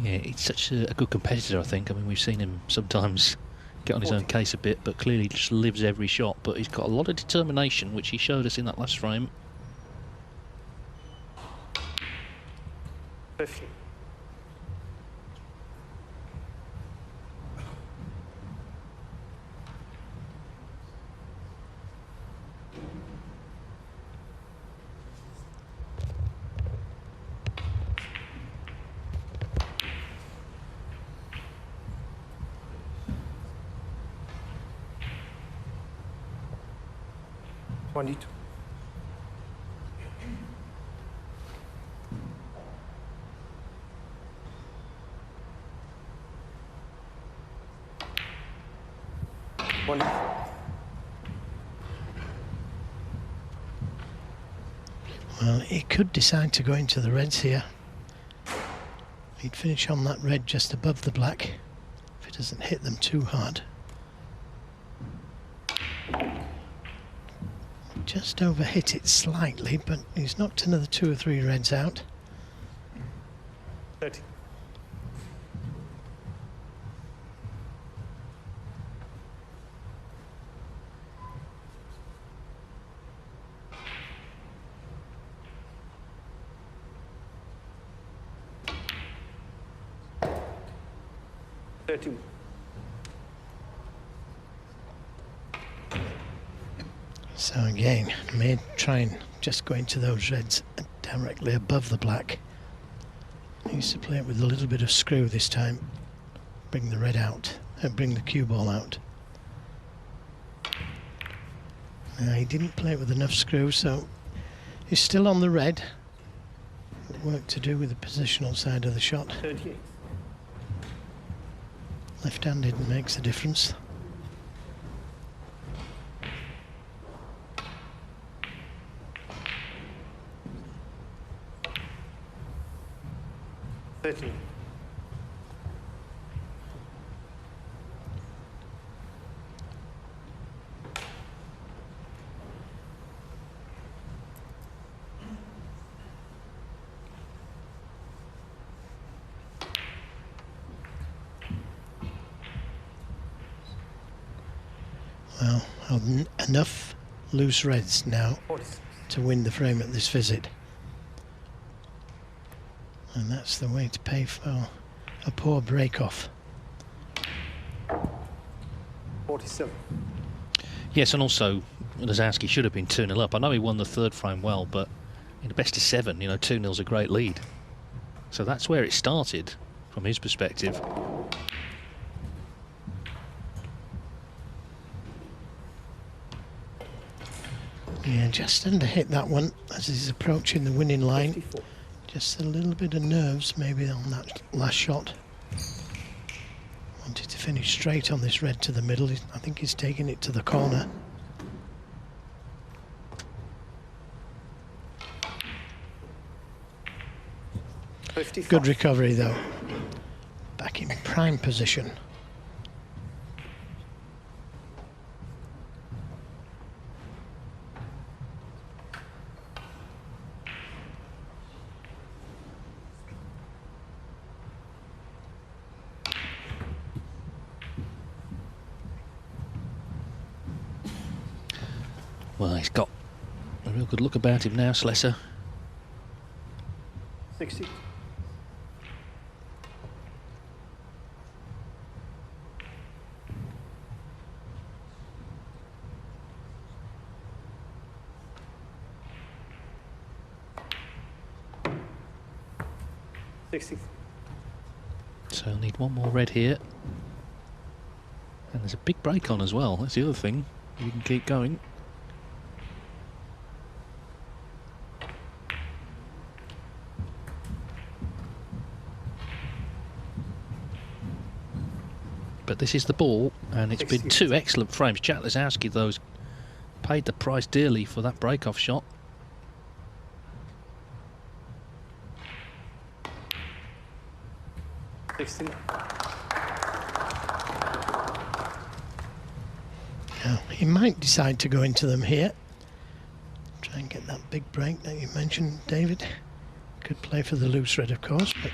Yeah, he's such a good competitor, I think. I mean, we've seen him sometimes get on his own case a bit, but clearly just lives every shot. But he's got a lot of determination, which he showed us in that last frame. 50. 22. Well, he could decide to go into the reds here. He'd finish on that red just above the black if it doesn't hit them too hard. Just overhit it slightly, but he's knocked another 2 or 3 reds out. 30. So again, may try and just go into those reds directly above the black. Needs to play it with a little bit of screw this time. Bring the red out, bring the cue ball out. He didn't play it with enough screw, so he's still on the red. Work to do with the positional side of the shot. 38. Left-handed makes a difference. Well, enough loose reds now to win the frame at this visit. And that's the way to pay for a poor break-off. 47. Yes, and also Lisowski should have been 2-0 up. I know he won the third frame well, but in the best of 7, you know, 2-0's a great lead. So that's where it started from his perspective. Yeah, just under hit that one as he's approaching the winning line. 54. Just a little bit of nerves maybe on that last shot. Wanted to finish straight on this red to the middle. I think he's taking it to the corner. Good recovery though. Back in prime position. Well, he's got a real good look about him now, Slessor. 60. So he'll need one more red here. And there's a big break on as well. That's the other thing. You can keep going. But this is the ball, and it's been 2 excellent frames. Jack Lisowski, though, has paid the price dearly for that break-off shot. Now, he might decide to go into them here. Try and get that big break that you mentioned, David. Could play for the loose red, of course, but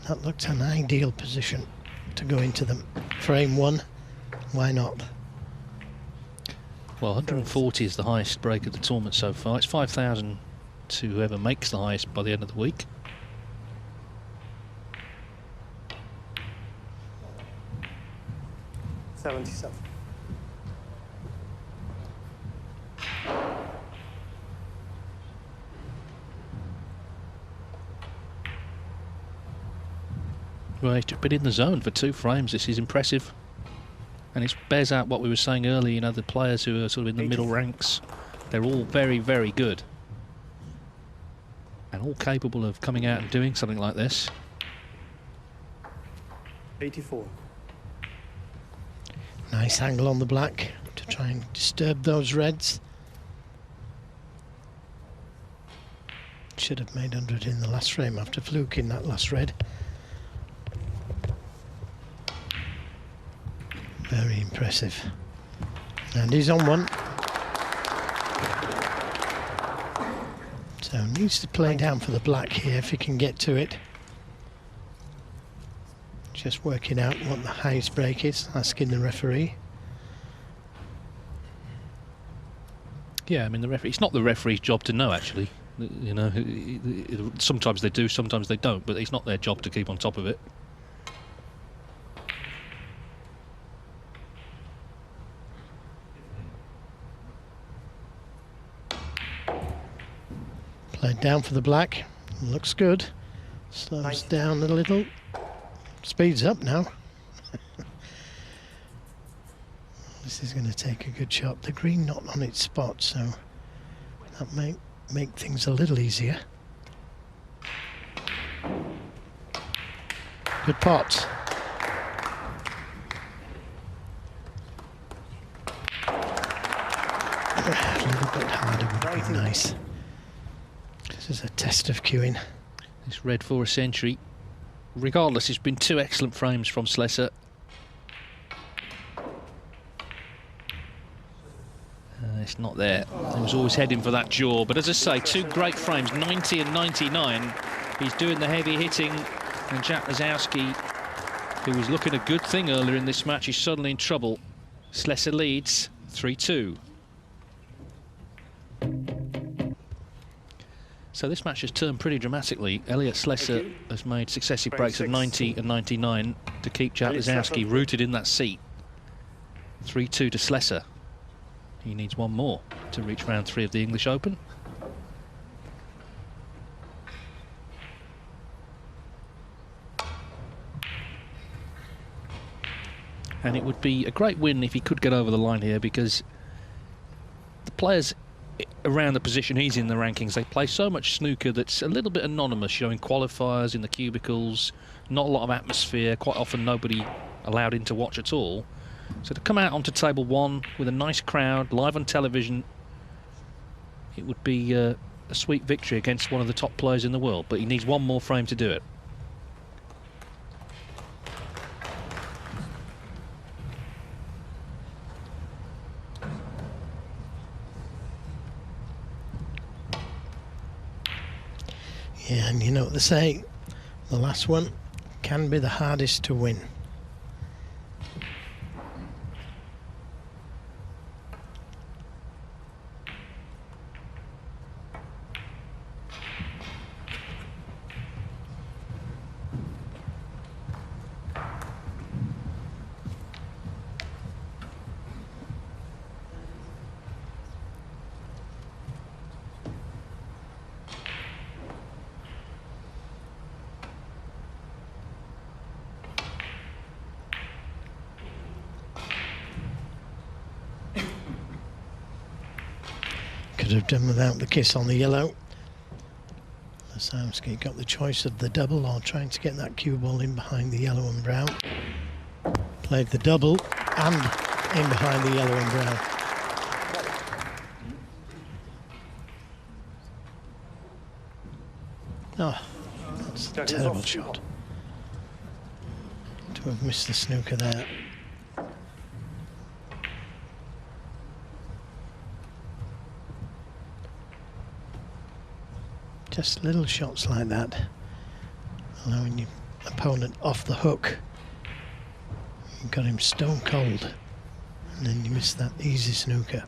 that looked an ideal position to go into them. Frame 1, why not? Well, 140 is the highest break of the tournament so far. It's 5,000 to whoever makes the highest by the end of the week. $77. Well, he's been in the zone for 2 frames. This is impressive. And it bears out what we were saying earlier, you know, the players who are sort of in the middle ranks They're all very, very good. And all capable of coming out and doing something like this. 84. Nice angle on the black to try and disturb those reds. Should have made 100 in the last frame after fluking that last red. Very impressive. And he's on one. So needs to play down for the black here if he can get to it. Just working out what the highest break is, asking the referee. Yeah, I mean, the referee, it's not the referee's job to know, actually. You know, sometimes they do, sometimes they don't, but it's not their job to keep on top of it. Played down for the black. Looks good. Slows down a little. Speeds up now. This is going to take a good shot. The green not on its spot, so that may make things a little easier. Good pot. A little bit harder would be nice. This is a test of cueing. This red for a century. Regardless, it's been 2 excellent frames from Slessor. It's not there. He was always heading for that jaw. But as I say, 2 great frames, 90 and 99. He's doing the heavy hitting. And Jack Lisowski, who was looking a good thing earlier in this match, is suddenly in trouble. Slessor leads 3-2. So this match has turned pretty dramatically. Elliot Slessor has made successive breaks of 90 and 99 to keep Jack Lisowski rooted in that seat. 3-2 to Slessor. He needs one more to reach round 3 of the English Open. And it would be a great win if he could get over the line here, because the players around the position he's in the rankings, they play so much snooker that's a little bit anonymous, showing qualifiers in the cubicles, not a lot of atmosphere, quite often nobody allowed in to watch at all. So to come out onto table 1 with a nice crowd, live on television, it would be a sweet victory against one of the top players in the world, but he needs one more frame to do it. Yeah, and you know what they say, the last one can be the hardest to win. Could have done without the kiss on the yellow. Lisowski got the choice of the double or trying to get that cue ball in behind the yellow and brown. Played the double and in behind the yellow and brown. Oh, that's a terrible shot. To have missed the snooker there. Just little shots like that, allowing your opponent off the hook. You got him stone cold, and then you miss that easy snooker.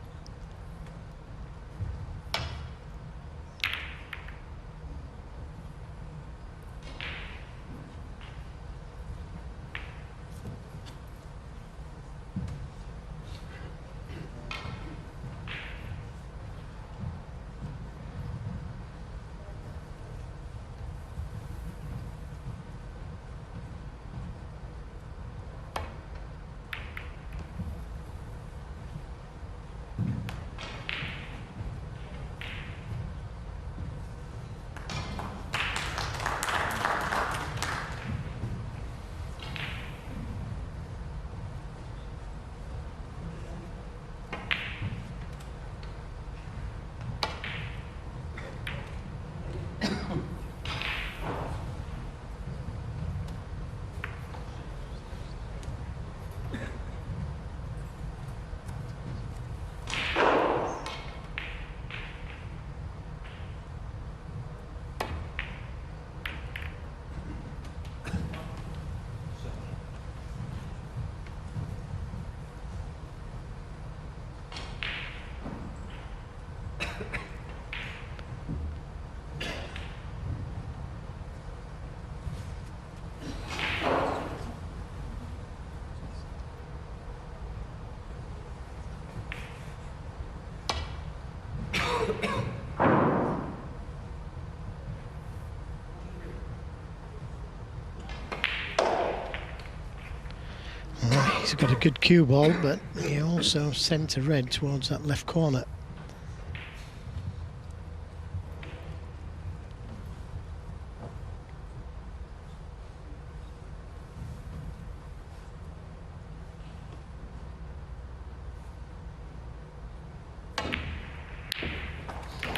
He's got a good cue ball, but he also sent a red towards that left corner.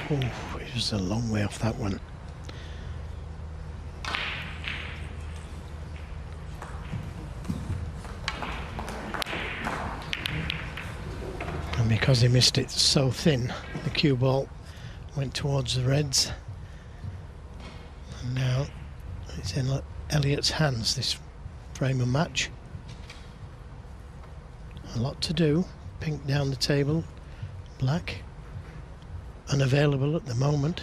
Oh, he was a long way off that one. And because he missed it so thin, the cue ball went towards the reds. And now it's in Elliot's hands, this frame of match. A lot to do. Pink down the table, black unavailable at the moment.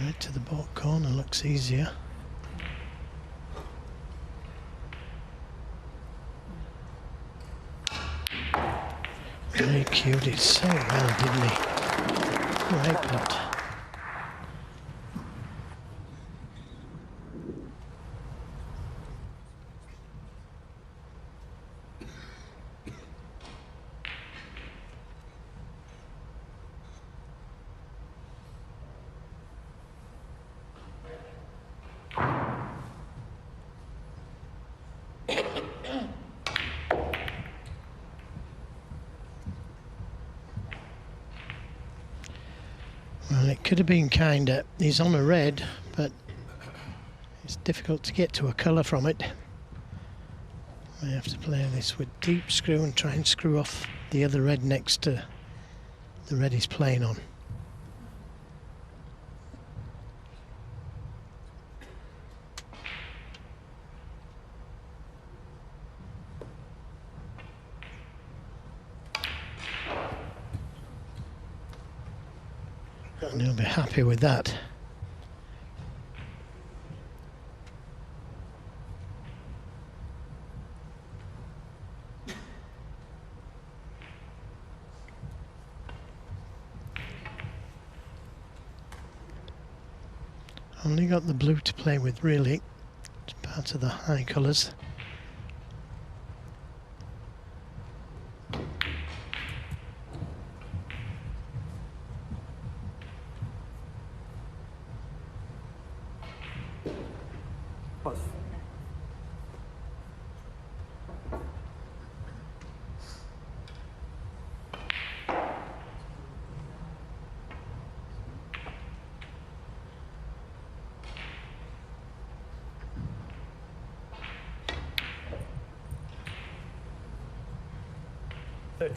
Right to the bottom corner looks easier. He cued it so well, didn't he? Right putt. Well, it could have been kinder. He's on a red, but it's difficult to get to a colour from it. I have to play this with deep screw and try and screw off the other red next to the red he's playing on. And he'll be happy with that. Only got the blue to play with, really. It's part of the high colours. Pass. Thirty.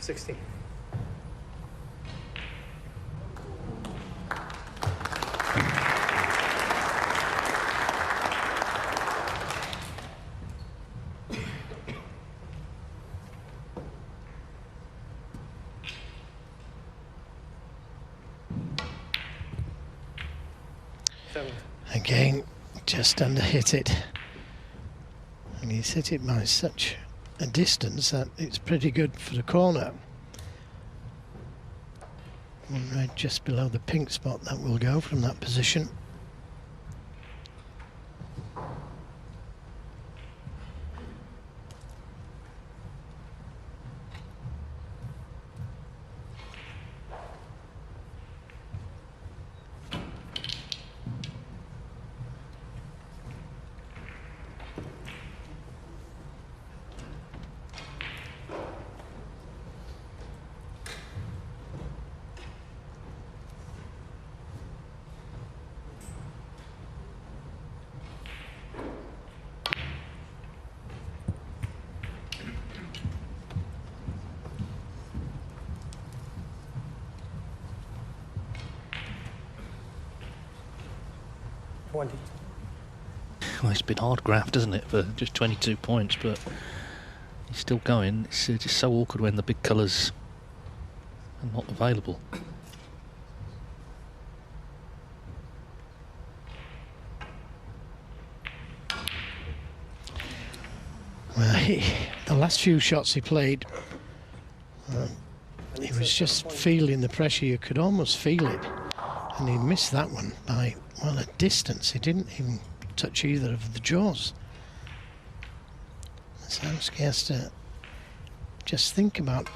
$16. Again, just under hit it. And he's hit it by such a distance that it's pretty good for the corner. One red just below the pink spot that will go from that position. 20. Well, it's been hard graft, hasn't it, for just 22 points, but he's still going. It's just so awkward when the big colours are not available. Well, the last few shots he played, he was just feeling the pressure. You could almost feel it. And he missed that one by, well, a distance. He didn't even touch either of the jaws. Lisowski has to just think about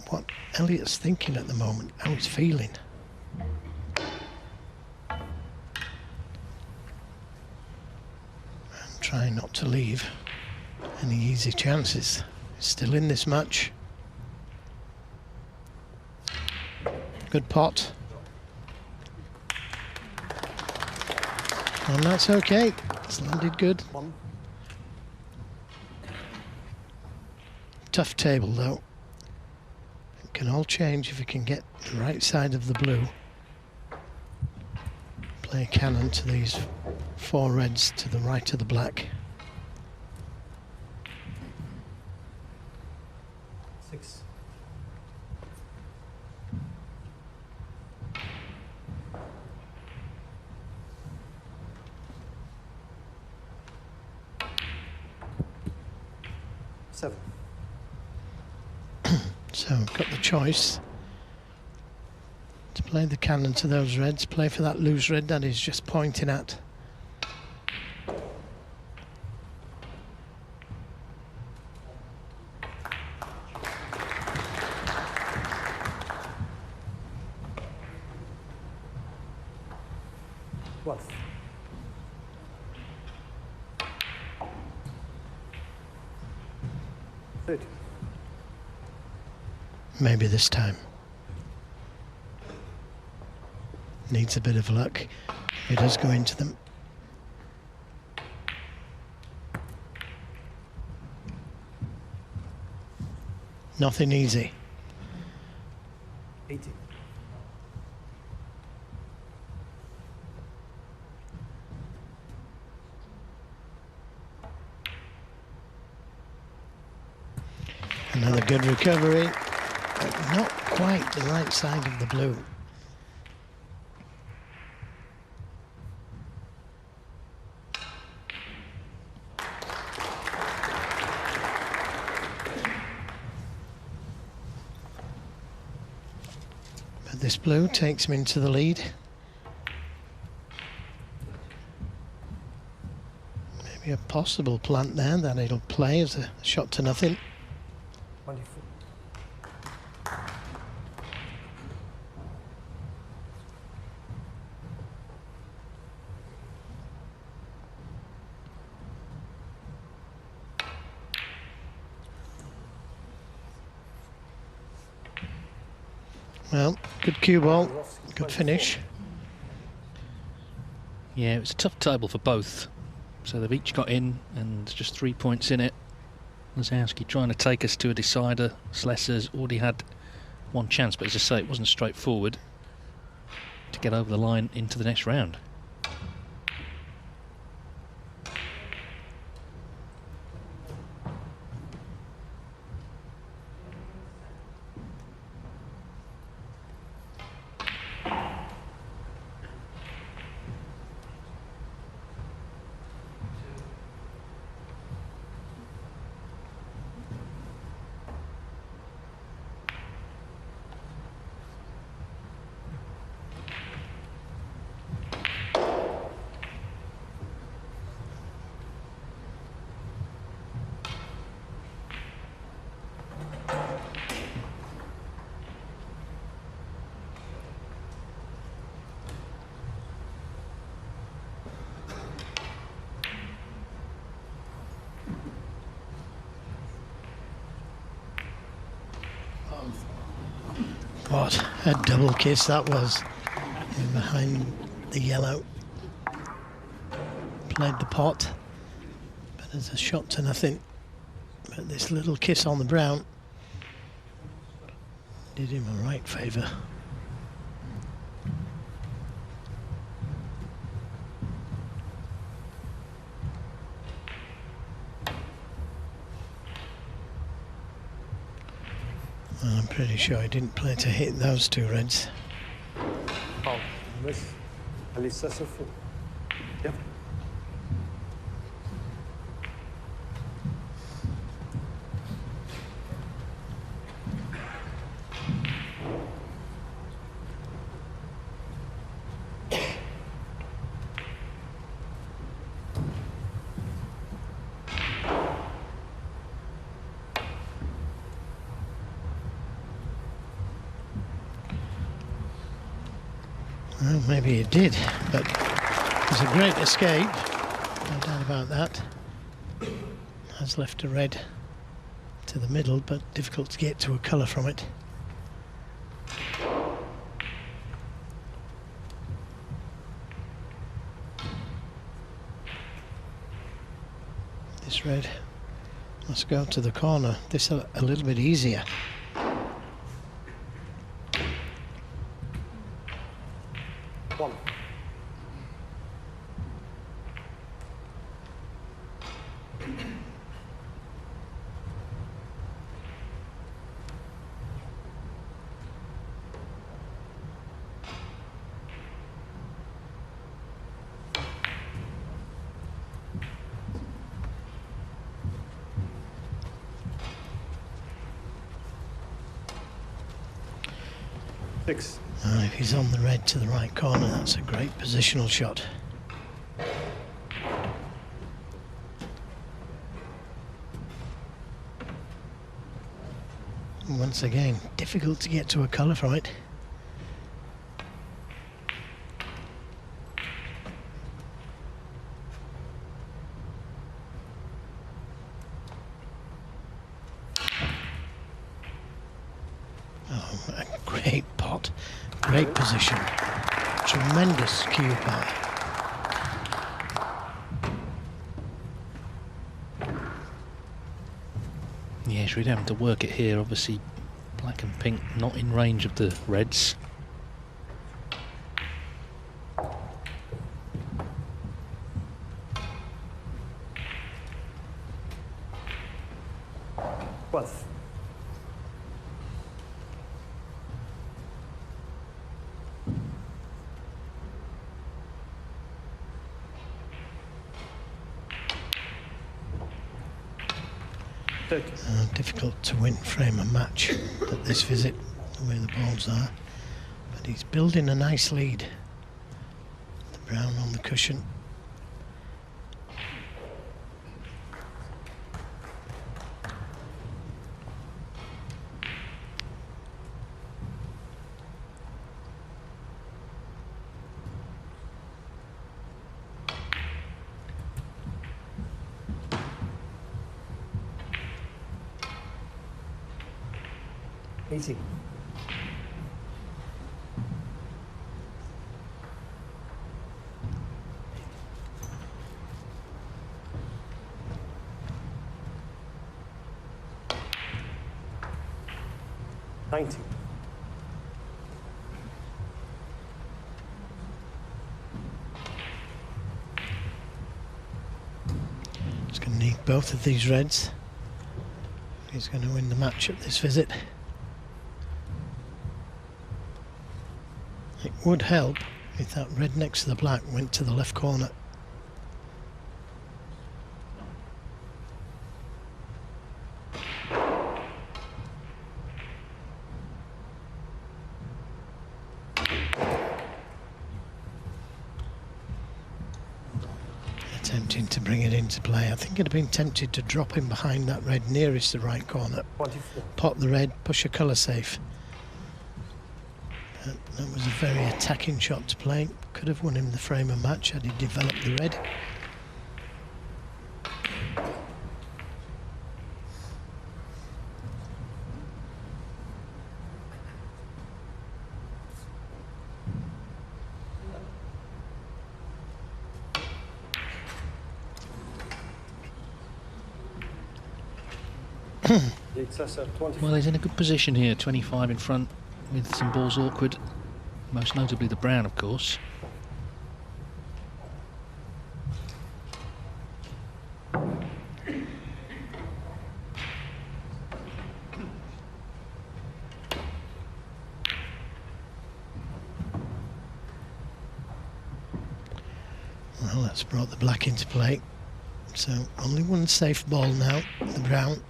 what Elliot's thinking at the moment, how he's feeling. And try not to leave any easy chances. He's still in this match. Good pot. And that's okay. It's landed good. Tough table though. It can all change if you can get the right side of the blue. Play a cannon to these 4 reds to the right of the black. 6. So got the choice to play the cannon to those reds, play for that loose red that he's just pointing at. What? Maybe this time. Needs a bit of luck. It does go into them. Nothing easy. 80. Another good recovery, but not quite the right side of the blue. But this blue takes him into the lead. Maybe a possible plant there that it'll play as a shot to nothing. 24. Well, good cue ball, good finish. Yeah, it was a tough table for both. So they've each got in and just 3 points in it. Lisowski trying to take us to a decider. Slessor's already had one chance, but as I say, it wasn't straightforward to get over the line into the next round. What a double kiss that was. In behind the yellow. Played the pot, but as a shot to nothing. But this little kiss on the brown did him a right favour. sure he didn't play to hit those two reds. Oh, miss. Lisowski. Yep. Well, maybe it did, but it was a great escape, no doubt about that. Has left a red to the middle, but difficult to get to a colour from it. This red must go to the corner. This a little bit easier. One. Six. If he's on the red to the right corner, that's a great positional shot. Once again, difficult to get to a colour from it. Oh, a great pot, great position, tremendous cue power. Yes, we'd have to work it here. Obviously, black and pink not in range of the reds. Twelve. Difficult to win frame a match at this visit, the way the balls are. But he's building a nice lead. The brown on the cushion. Easy. $90. He's going to need both of these reds. He's going to win the match at this visit. It would help if that red next to the black went to the left corner. Attempting to bring it into play. I think I'd have been tempted to drop him behind that red nearest the right corner. 24. Pot the red, push a colour safe. That was a very attacking shot to play. Could have won him the frame of match had he developed the red. The Slessor 24. Well, he's in a good position here, 25 in front, with some balls awkward, most notably the brown, of course. Well, that's brought the black into play. So only one safe ball now, the brown.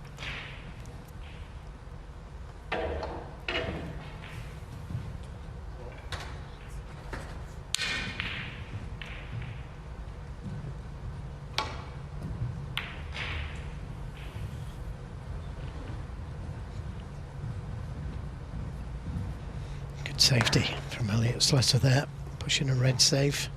Good safety from Elliot Slessor there, pushing a red safe.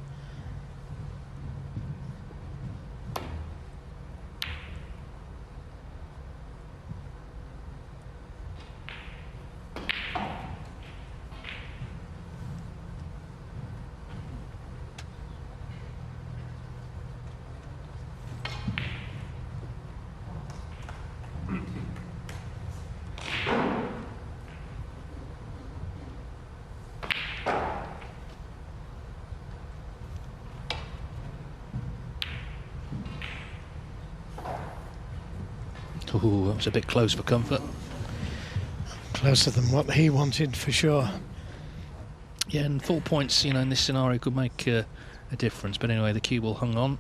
Ooh, that was a bit close for comfort. Closer than what he wanted, for sure. Yeah, and 4 points, you know, in this scenario could make a difference. But anyway, the cue ball hung on.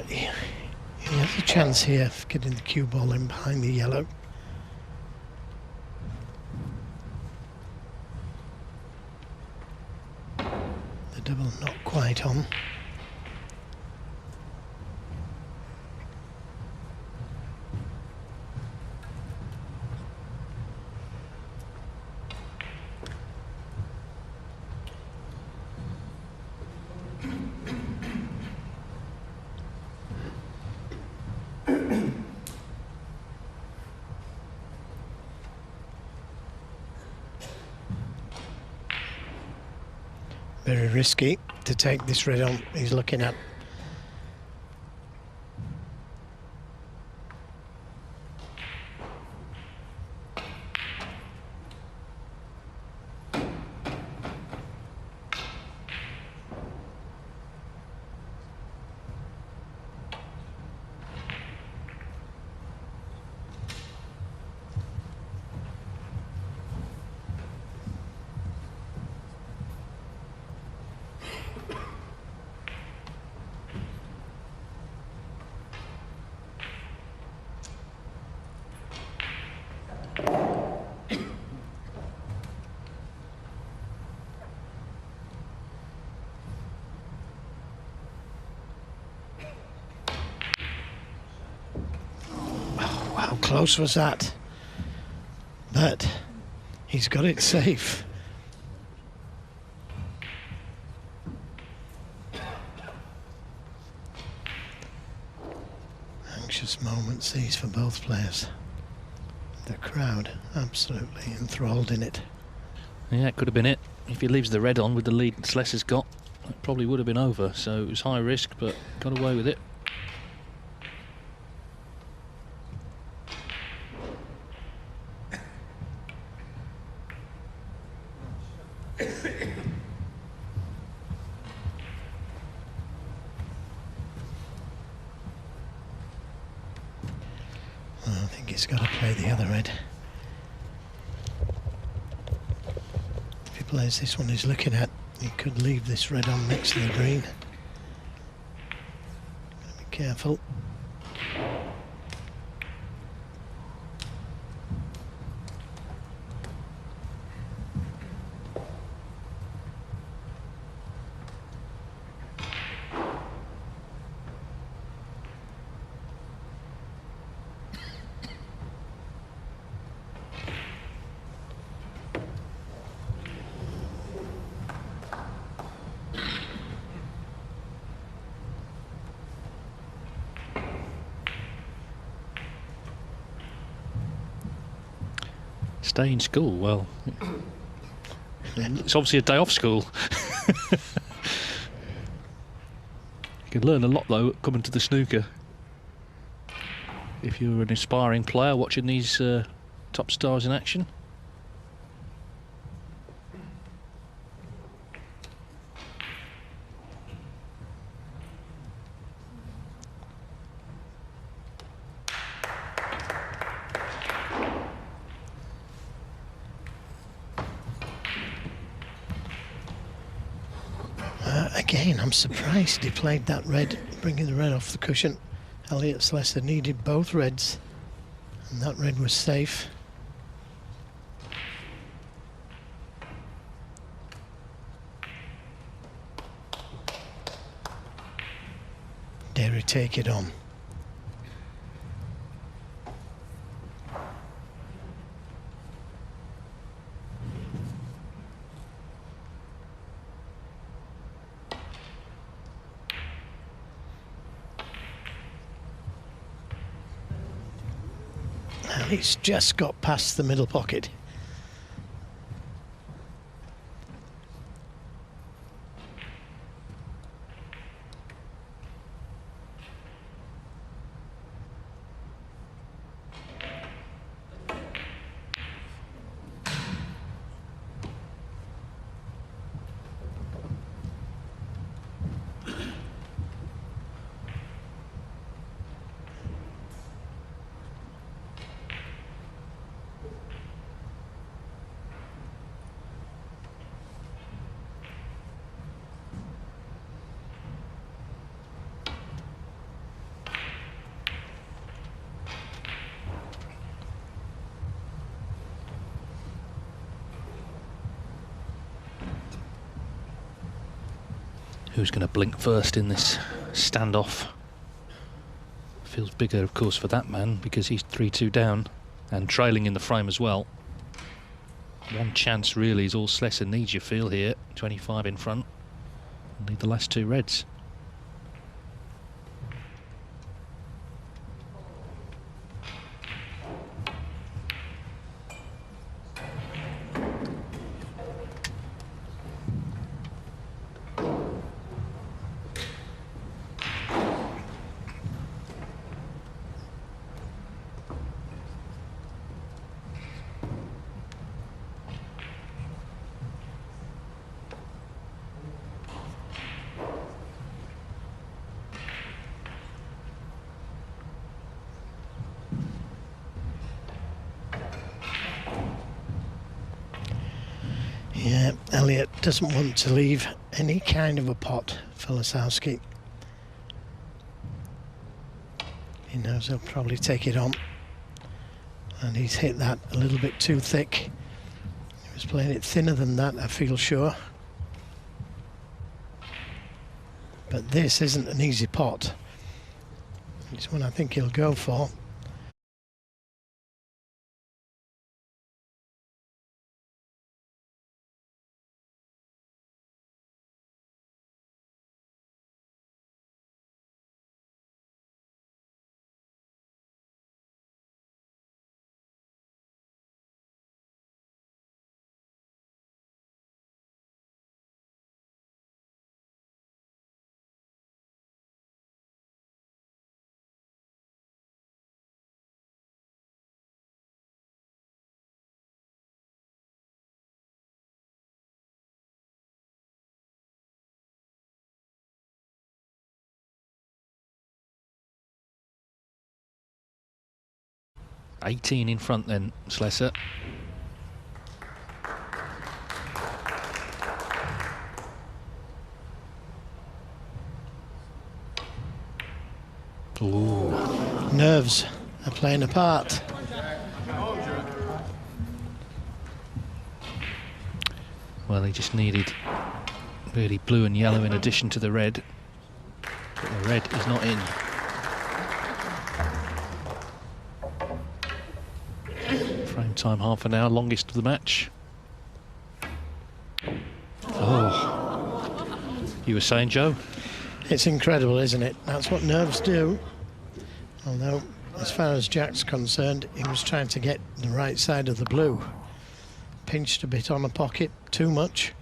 He has a chance here of getting the cue ball in behind the yellow. The double not quite on. Very risky to take this red on he's looking at. How close was that? But he's got it safe. Anxious moments these for both players. The crowd absolutely enthralled in it. Yeah, it could have been it. If he leaves the red on with the lead Slessor's got, it probably would have been over. So it was high risk, but got away with it. he's got to play the other red. If he plays this one he's looking at, he could leave this red on next to the green. Gotta be careful. Stay in school, well, it's obviously a day off school. You can learn a lot though coming to the snooker. If you're an aspiring player watching these top stars in action. Again, I'm surprised he played that red, bringing the red off the cushion. Elliot Slessor needed both reds, and that red was safe. Dare he take it on? He's just got past the middle pocket. Who's going to blink first in this standoff? Feels bigger, of course, for that man because he's 3-2 down and trailing in the frame as well. One chance really is all Slessor needs, you feel, here. 25 in front. Need the last two reds. Yeah, Elliot doesn't want to leave any kind of a pot for Lisowski. He knows he'll probably take it on. And he's hit that a little bit too thick. He was playing it thinner than that, I feel sure. But this isn't an easy pot. It's one I think he'll go for. 18 in front then, Slessor. Ooh. Nerves are playing a part. Well, he just needed really blue and yellow in addition to the red. But the red is not in. Frame time half an hour, longest of the match. Oh, you were saying, Joe? It's incredible, isn't it? That's what nerves do. Although, as far as Jack's concerned, he was trying to get the right side of the blue. Pinched a bit on the pocket, too much.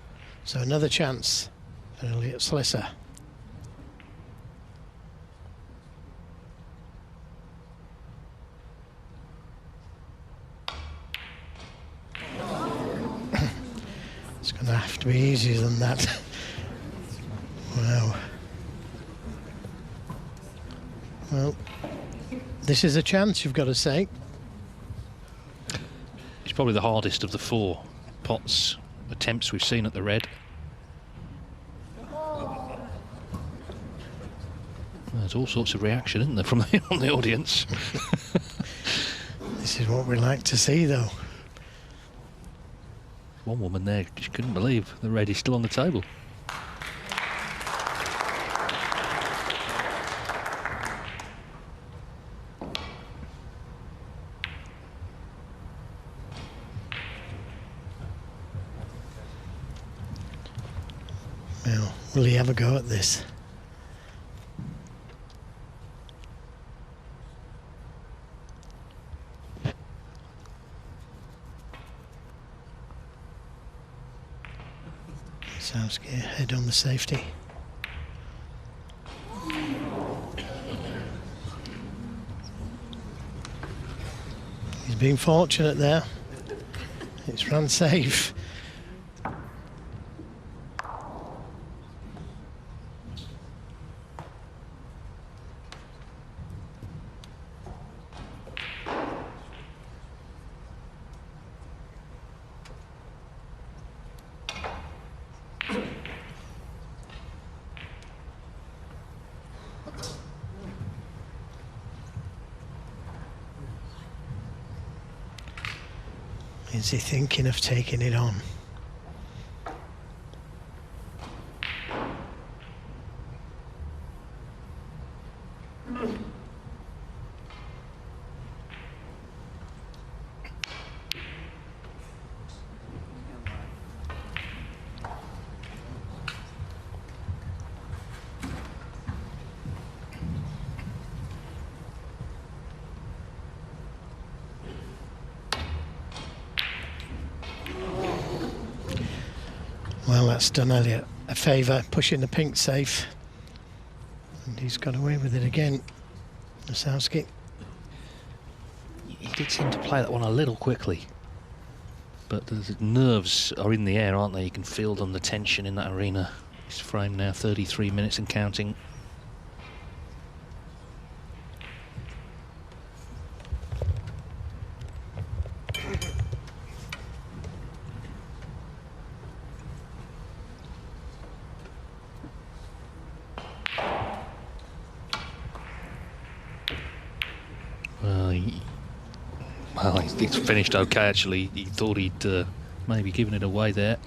So another chance for Elliot Slessor. It's going to have to be easier than that. Wow. Well, this is a chance, you've got to say. It's probably the hardest of the 4 pots attempts we've seen at the red. There's all sorts of reaction, isn't there, from the audience? This is what we like to see, though. One woman there, she couldn't believe the red is still on the table. Well, will he ever go at this? Lisowski ahead on the safety. He's been fortunate there. It's run safe. Is he thinking of taking it on? Well, that's done Elliot a favour, pushing the pink safe. And he's got away with it again, Lisowski. He did seem to play that one a little quickly. But the nerves are in the air, aren't they? You can feel them, the tension in that arena. It's framed now 33 minutes and counting. Well, it's finished okay, actually. He thought he'd maybe given it away there.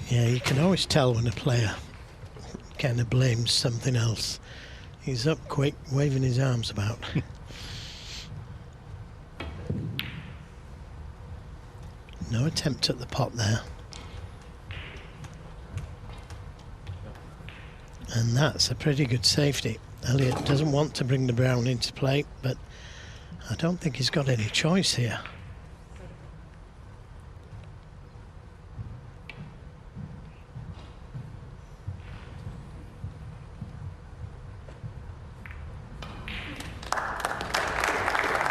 Yeah, you can always tell when a player kind of blames something else. He's up quick, waving his arms about. No attempt at the pot there. And that's a pretty good safety. Elliot doesn't want to bring the brown into play, but I don't think he's got any choice here.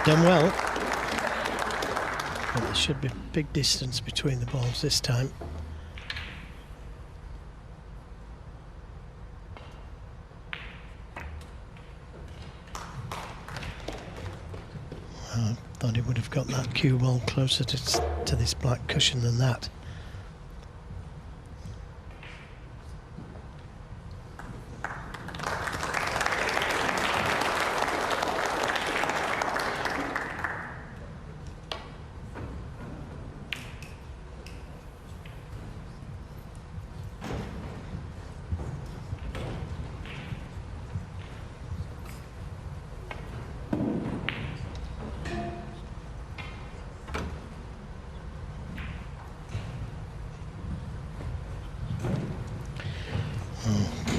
Done well. But there should be a big distance between the balls this time. cue ball closer to this black cushion than that.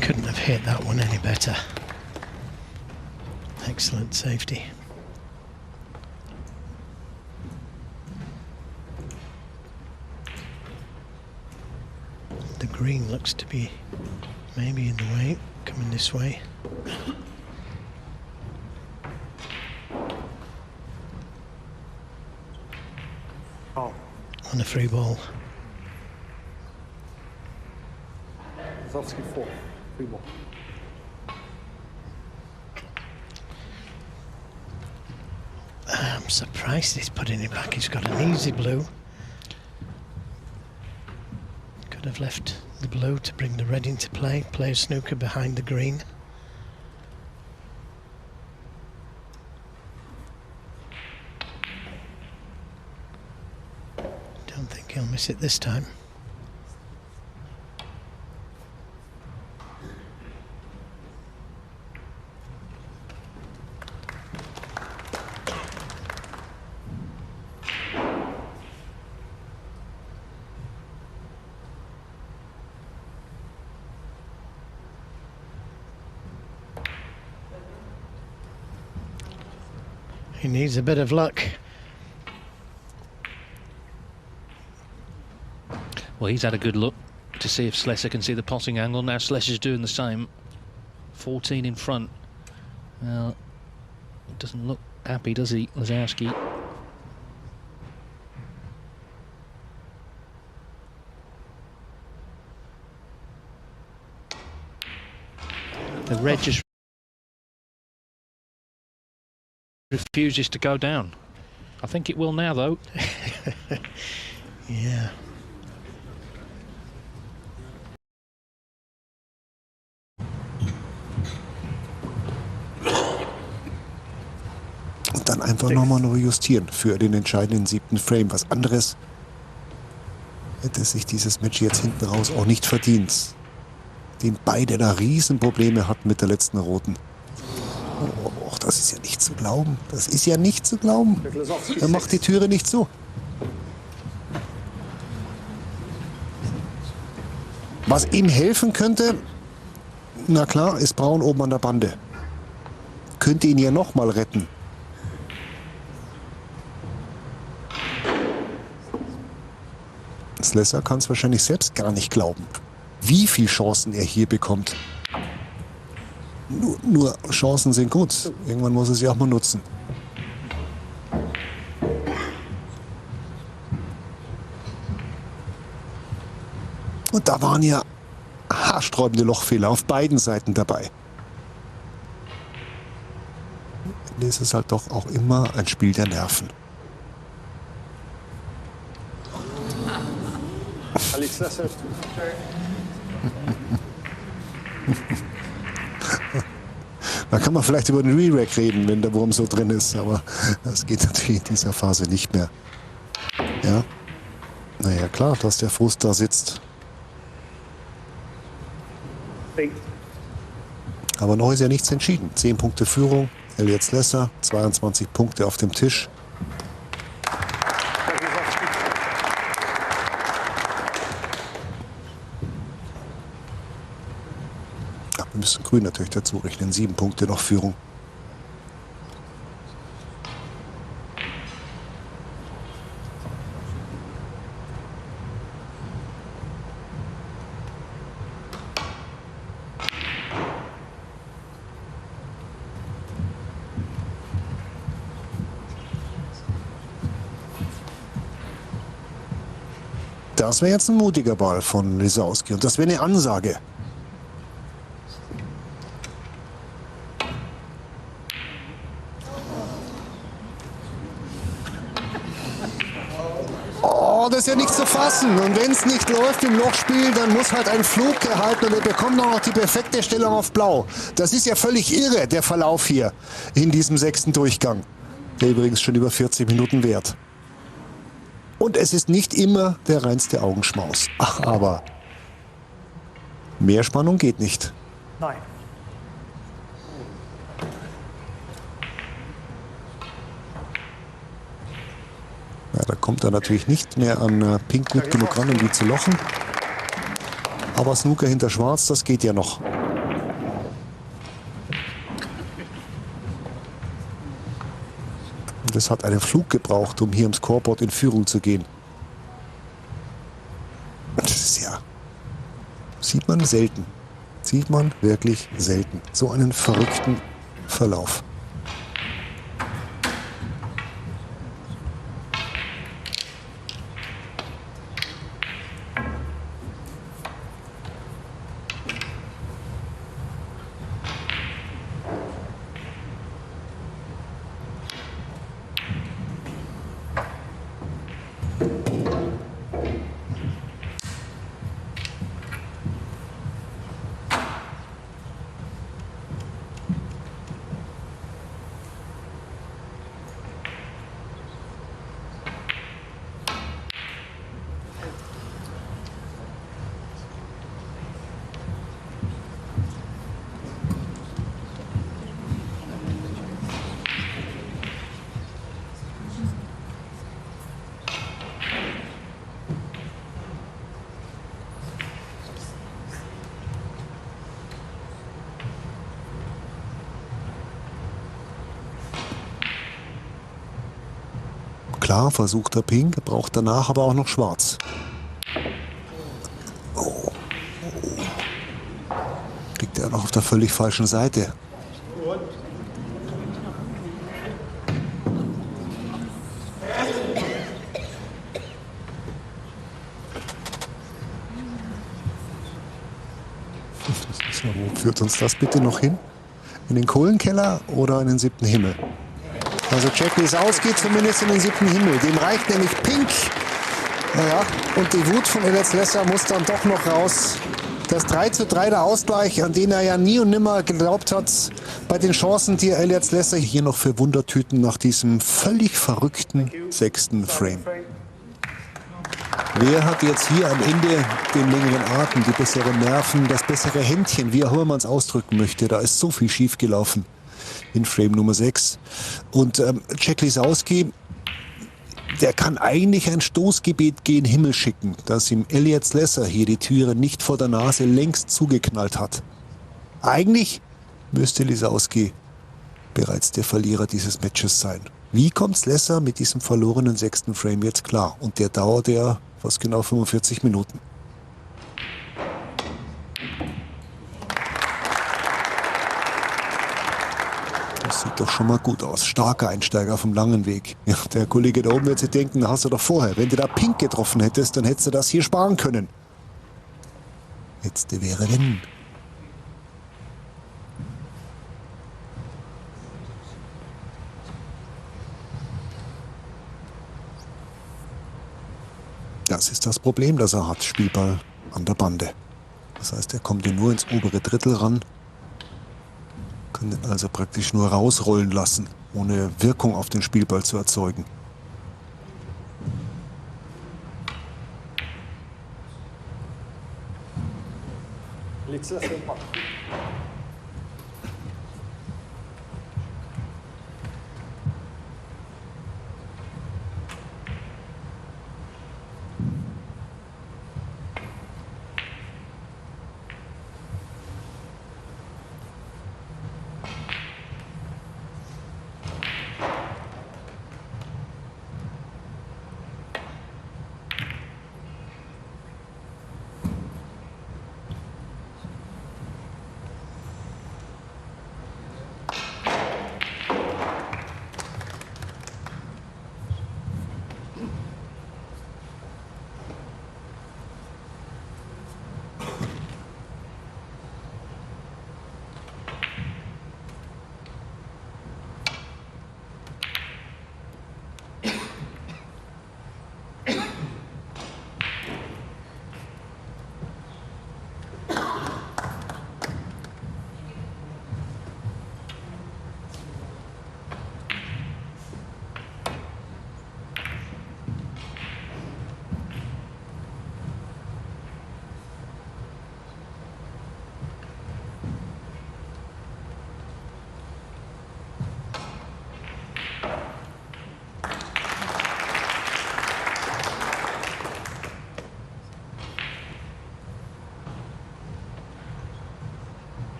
Couldn't have hit that one any better. Excellent safety. The green looks to be maybe in the way, coming this way. Oh. On a free ball. Lisowski 4. Free ball. I'm surprised he's putting it back. He's got an easy blue. Could have left the blue to bring the red into play. Play a snooker behind the green. Don't think he'll miss it this time. He needs a bit of luck. Well, he's had a good look to see if Slessor can see the potting angle. Now Slessor's doing the same. 14 in front. Well, doesn't look happy, does he, Lisowski? The red just refuses to go down. I think it will now, though. Yeah. Und dann einfach nochmal neu justieren für den entscheidenden 7. Frame. Was anderes hätte sich dieses Match jetzt hinten raus auch nicht verdient. Den beide da Riesenprobleme hatten mit der letzten roten. Och, das ist ja nicht zu glauben. Das ist ja nicht zu glauben. Er macht die Türe nicht zu. Was ihm helfen könnte, na klar, ist Braun oben an der Bande. Könnte ihn ja nochmal retten. Slessor kann es wahrscheinlich selbst gar nicht glauben, wie viele Chancen er hier bekommt. Nur Chancen sind gut. Irgendwann muss er sie auch mal nutzen. Und da waren ja haarsträubende Lochfehler auf beiden Seiten dabei. Es ist halt doch auch immer ein Spiel der Nerven. Slessor. Da kann man vielleicht über den Re-Rack reden, wenn der Wurm so drin ist, aber das geht natürlich in dieser Phase nicht mehr. Ja, naja klar, dass der Frust da sitzt. Aber noch ist ja nichts entschieden. 10 Punkte Führung, Elliot Slessor, 22 Punkte auf dem Tisch. Wir müssen Grün natürlich dazu rechnen. 7 Punkte noch Führung. Das wäre jetzt ein mutiger Ball von Lisowski und das wäre eine Ansage. ist ja nicht zu fassen. Und wenn es nicht läuft im Lochspiel, dann muss halt ein Flug gehalten und er bekommt auch noch die perfekte Stellung auf Blau. Das ist ja völlig irre, der Verlauf hier in diesem 6. Durchgang. Der übrigens schon über 40 Minuten währt. Und es ist nicht immer der reinste Augenschmaus. Ach, aber mehr Spannung geht nicht. Nein. Ja, da kommt er natürlich nicht mehr an Pink mit genug ran, um die zu lochen. Aber Snooker hinter Schwarz, das geht ja noch. Und es hat einen Flug gebraucht, um hier im Scoreboard in Führung zu gehen. Das ist ja... Sieht man selten. Sieht man wirklich selten. So einen verrückten Verlauf. Klar, versucht er Pink, braucht danach aber auch noch Schwarz. Oh. Liegt er noch auf der völlig falschen Seite. So, wo führt uns das bitte noch hin? In den Kohlenkeller oder in den 7. Himmel? Also Jack Lisowski zumindest in den 7. Himmel. Dem reicht nämlich Pink. Naja, und die Wut von Elliot Slessor muss dann doch noch raus. Das 3:3 der Ausgleich, an den er ja nie und nimmer geglaubt hat, bei den Chancen, die Elliot Slessor hier noch für Wundertüten nach diesem völlig verrückten 6. Frame. Wer hat jetzt hier am Ende den längeren Atem, die besseren Nerven, das bessere Händchen, wie auch immer man es ausdrücken möchte? Da ist so viel schief gelaufen in Frame Nummer 6. Und Jack Lisowski, der kann eigentlich ein Stoßgebet gen Himmel schicken, dass ihm Elliot Slessor hier die Türe nicht vor der Nase längst zugeknallt hat. Eigentlich müsste Lisowski bereits der Verlierer dieses Matches sein. Wie kommt Slessor mit diesem verlorenen 6. Frame jetzt klar? Und der dauert ja fast genau 45 Minuten. Das sieht doch schon mal gut aus. Starker Einsteiger vom langen Weg. Ja, der Kollege da oben wird sich denken, da hast du doch vorher. Wenn du da Pink getroffen hättest, dann hättest du das hier sparen können. Letzte wäre wenn. Das ist das Problem, das er hat. Spielball an der Bande. Das heißt, er kommt nur ins obere Drittel ran. Kann den also praktisch nur rausrollen lassen, ohne Wirkung auf den Spielball zu erzeugen.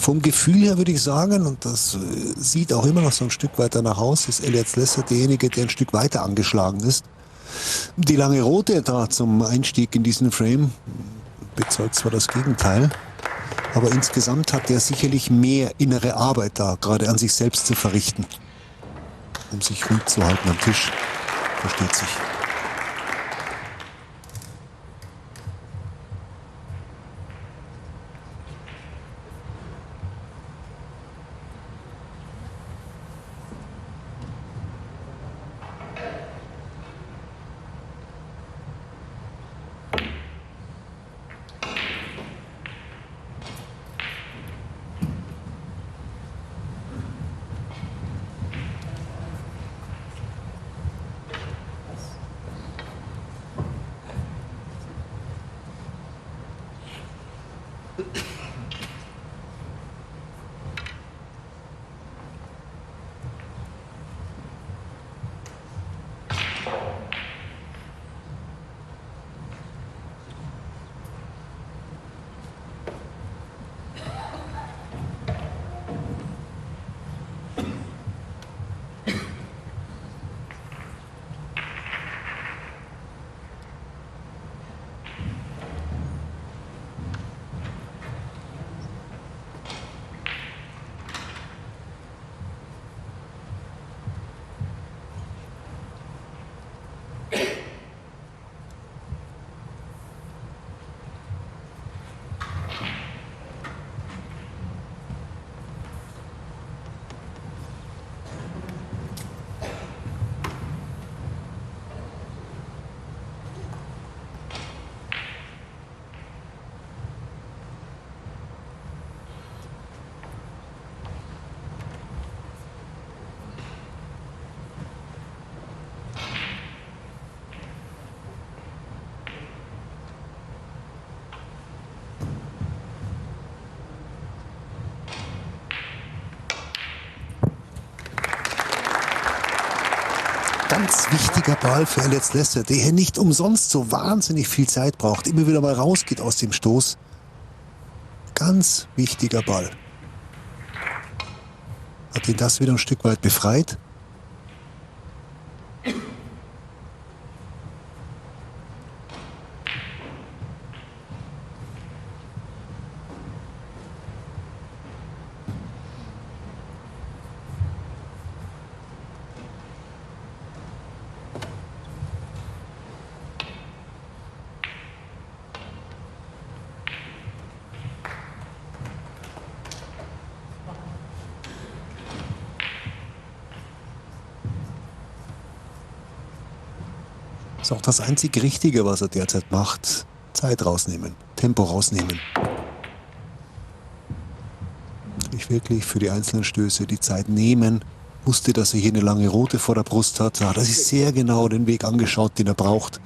Vom Gefühl her würde ich sagen, und das sieht auch immer noch so ein Stück weiter nach aus, ist Elliot Slessor derjenige, der ein Stück weiter angeschlagen ist. Die lange rote da zum Einstieg in diesen Frame bezeugt zwar das Gegenteil, aber insgesamt hat er sicherlich mehr innere Arbeit da, gerade an sich selbst zu verrichten, um sich ruhig zu halten am Tisch. Versteht sich. Ganz wichtiger Ball für Elliot Slessor, der hier nicht umsonst so wahnsinnig viel Zeit braucht, immer wieder mal rausgeht aus dem Stoß. Ganz wichtiger Ball. Hat ihn das wieder ein Stück weit befreit? Ist auch das einzig Richtige, was er derzeit macht. Zeit rausnehmen, Tempo rausnehmen. Sich wirklich für die einzelnen Stöße die Zeit nehmen. Wusste, dass er hier eine lange Rote vor der Brust hat. Hat er sich sehr genau den Weg angeschaut, den er braucht.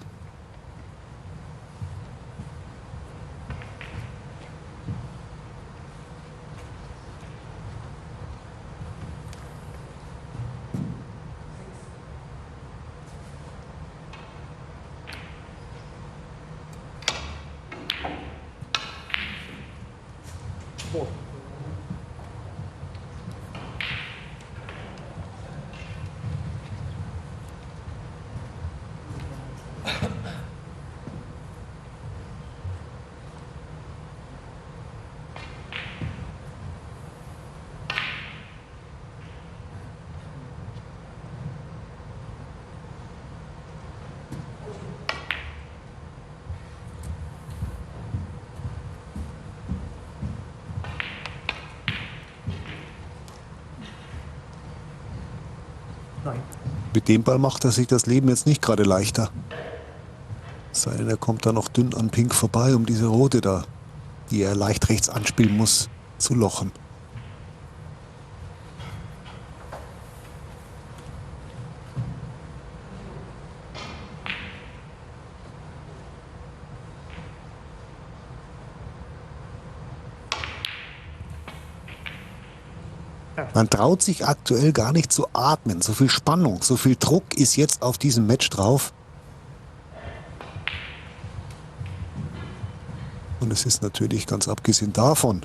Mit dem Ball macht er sich das Leben jetzt nicht gerade leichter. Es sei denn, er kommt da noch dünn an Pink vorbei, um diese Rote da, die er leicht rechts anspielen muss, zu lochen. Man traut sich aktuell gar nicht zu atmen. So viel Spannung, so viel Druck ist jetzt auf diesem Match drauf. Und es ist natürlich ganz abgesehen davon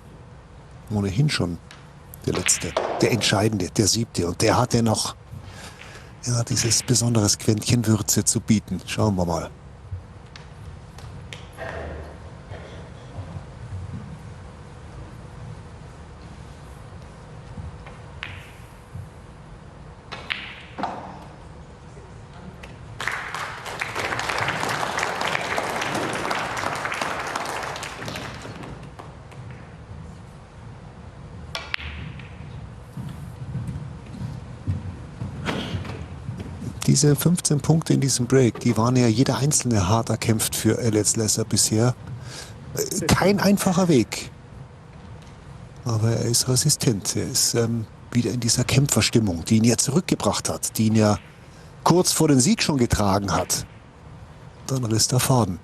ohnehin schon der letzte, der entscheidende, der 7. Und der hat ja noch dieses besonderes Quäntchen Würze zu bieten. Schauen wir mal. Diese 15 Punkte in diesem Break, die waren ja jeder einzelne hart erkämpft für Elliot Slessor bisher. Kein einfacher Weg. Aber er ist resistent. Er ist wieder in dieser Kämpferstimmung, die ihn ja zurückgebracht hat, die ihn ja kurz vor den Sieg schon getragen hat. Dann riss der Faden.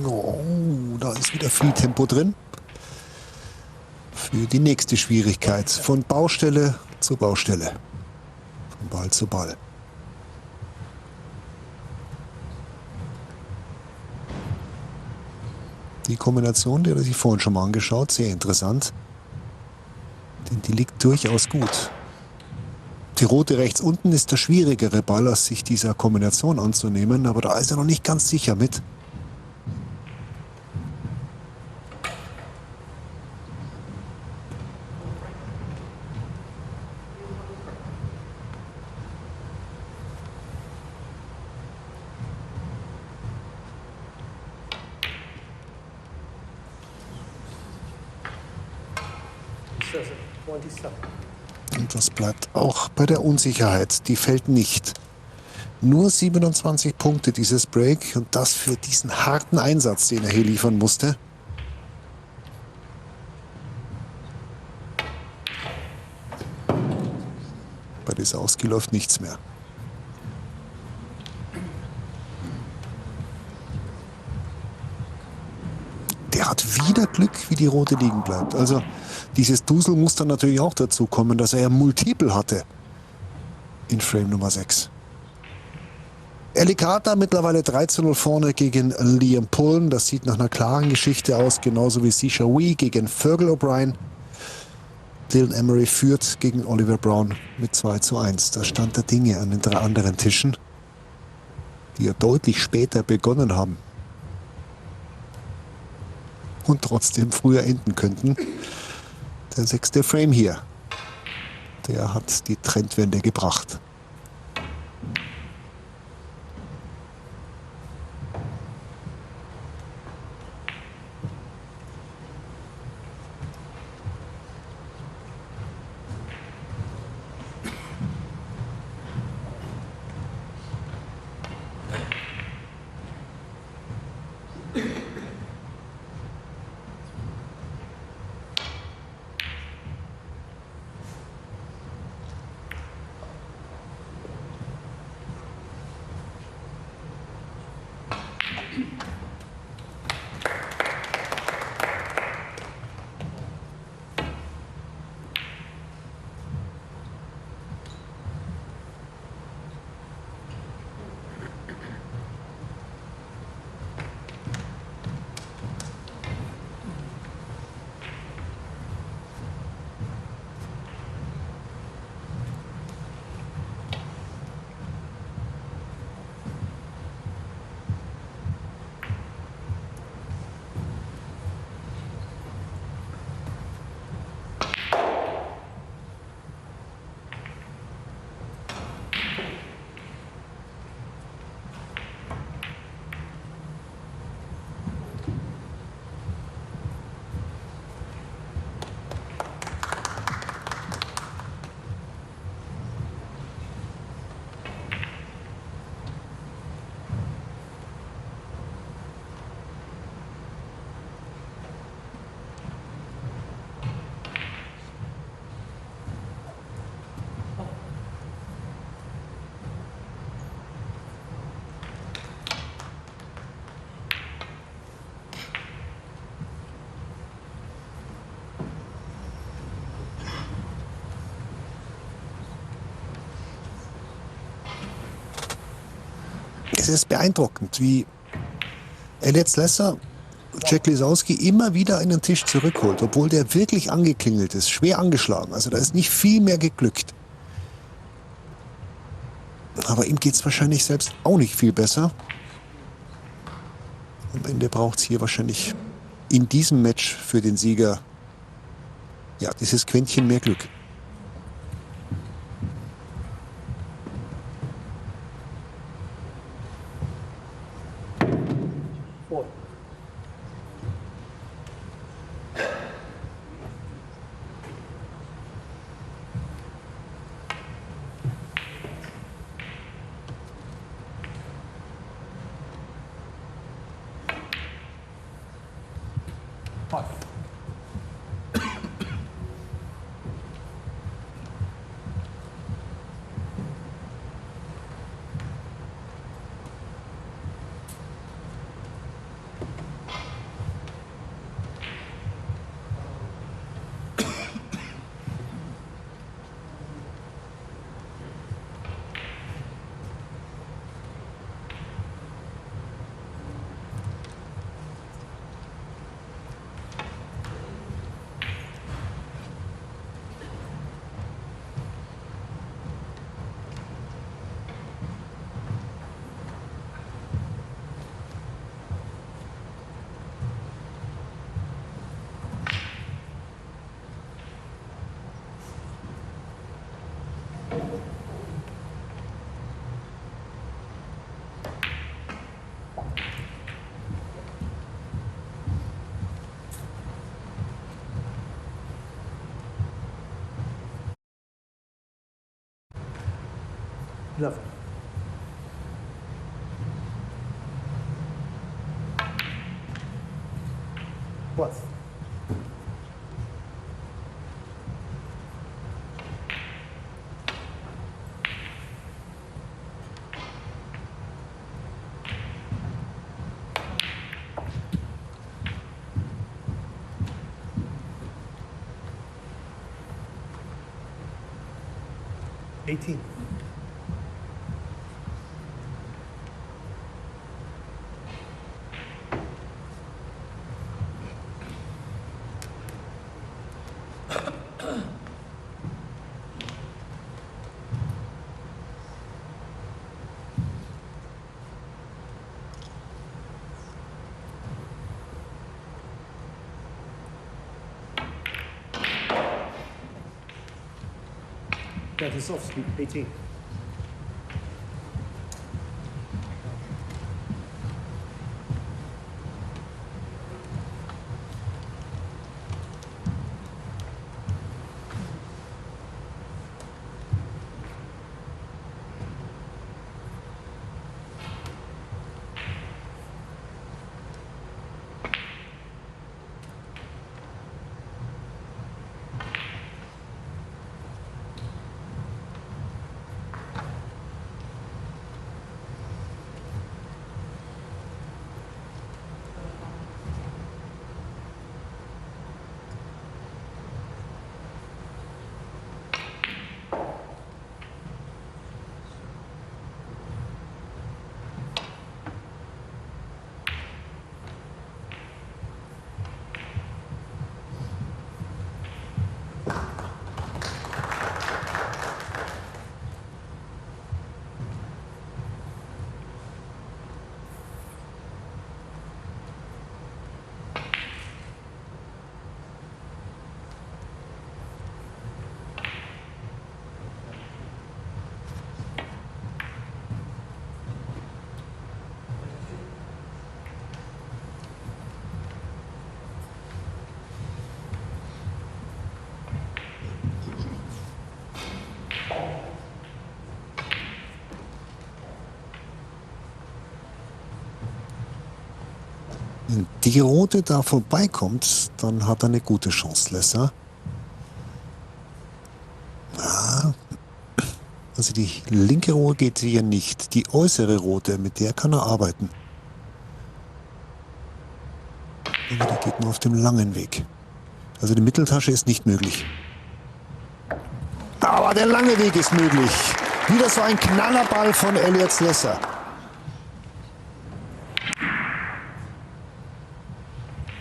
Oh, da ist wieder viel Tempo drin. Für die nächste Schwierigkeit. Von Baustelle zu Baustelle. Von Ball zu Ball. Die Kombination, die hat er sich vorhin schon mal angeschaut, sehr interessant. Denn die liegt durchaus gut. Die rote rechts unten ist der schwierigere Ball, als sich dieser Kombination anzunehmen, aber da ist er noch nicht ganz sicher mit. Und das bleibt auch bei der Unsicherheit. Die fällt nicht. Nur 27 Punkte dieses Break und das für diesen harten Einsatz, den er hier liefern musste. Bei Lisowski läuft nichts mehr. Der hat wieder Glück, wie die Rote liegen bleibt. Also dieses Dusel muss dann natürlich auch dazu kommen, dass er ja Multiple hatte in Frame Nummer 6. Elliot mittlerweile 3:0 vorne gegen Liam Pullen. Das sieht nach einer klaren Geschichte aus, genauso wie Sisha Wee gegen Fergal O'Brien. Dylan Emery führt gegen Oliver Brown mit 2:1. Da stand der Dinge an den 3 anderen Tischen, die ja deutlich später begonnen haben und trotzdem früher enden könnten. Der 6. Frame hier, der hat die Trendwende gebracht. Es ist beeindruckend, wie Elliot Slessor Jack Lisowski immer wieder einen Tisch zurückholt, obwohl der wirklich angeklingelt ist, schwer angeschlagen. Also da ist nicht viel mehr geglückt. Aber ihm geht es wahrscheinlich selbst auch nicht viel besser. Am Ende braucht es hier wahrscheinlich in diesem Match für den Sieger ja dieses Quäntchen mehr Glück. 11. What? $18. Lisowski, 18. Wenn die Rote da vorbeikommt, dann hat er eine gute Chance, Slessor. Ja, also die linke Rote geht hier nicht. Die äußere Rote, mit der kann er arbeiten. Aber die geht nur auf dem langen Weg. Also die Mitteltasche ist nicht möglich. Aber der lange Weg ist möglich. Wieder so ein Knallerball von Elliot Slessor.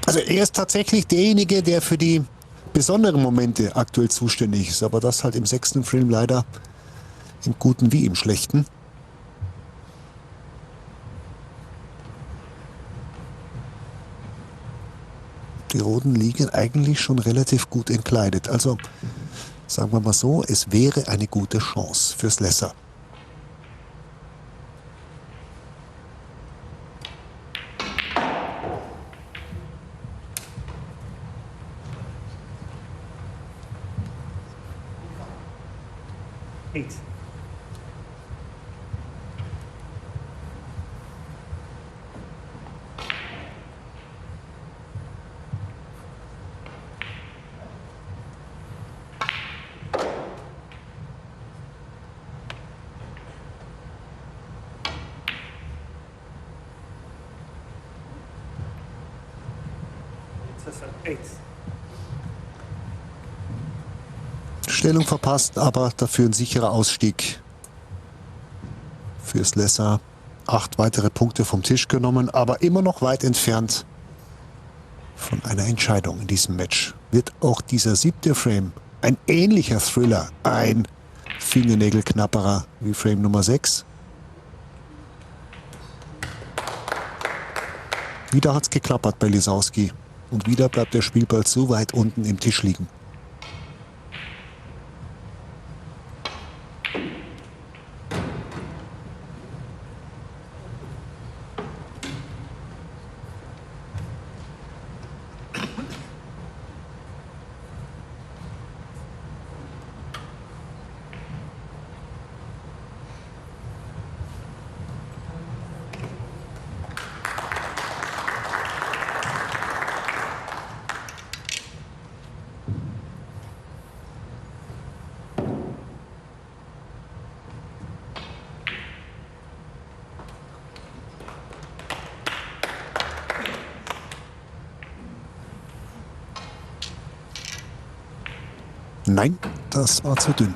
Also er ist tatsächlich derjenige, der für die besonderen Momente aktuell zuständig ist. Aber das halt im 6. Frame leider im Guten wie im Schlechten. Die Roten liegen eigentlich schon relativ gut entkleidet. Also sagen wir mal so, es wäre eine gute Chance für Slessor. Eight. Eight. Stellung verpasst, aber dafür ein sicherer Ausstieg für Slessor. 8 weitere Punkte vom Tisch genommen, aber immer noch weit entfernt von einer Entscheidung in diesem Match. Wird auch dieser 7. Frame ein ähnlicher Thriller, ein Fingernägelknapperer wie Frame Nummer 6? Wieder hat es geklappert bei Lisowski und wieder bleibt der Spielball zu weit unten im Tisch liegen. Nein, das war zu dünn.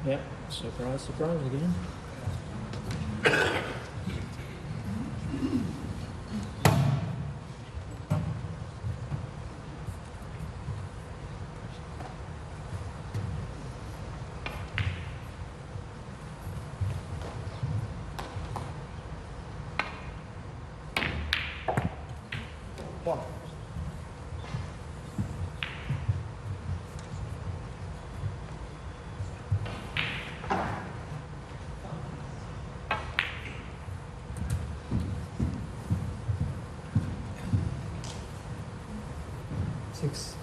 Yeah, surprise, surprise again. One. Six.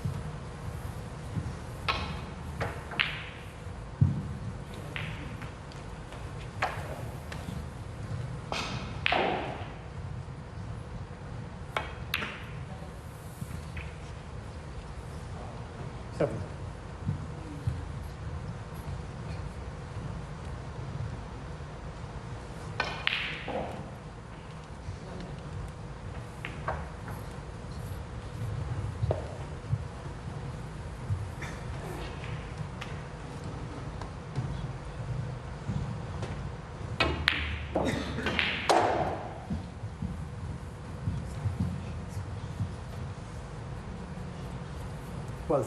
Seven. Twelve.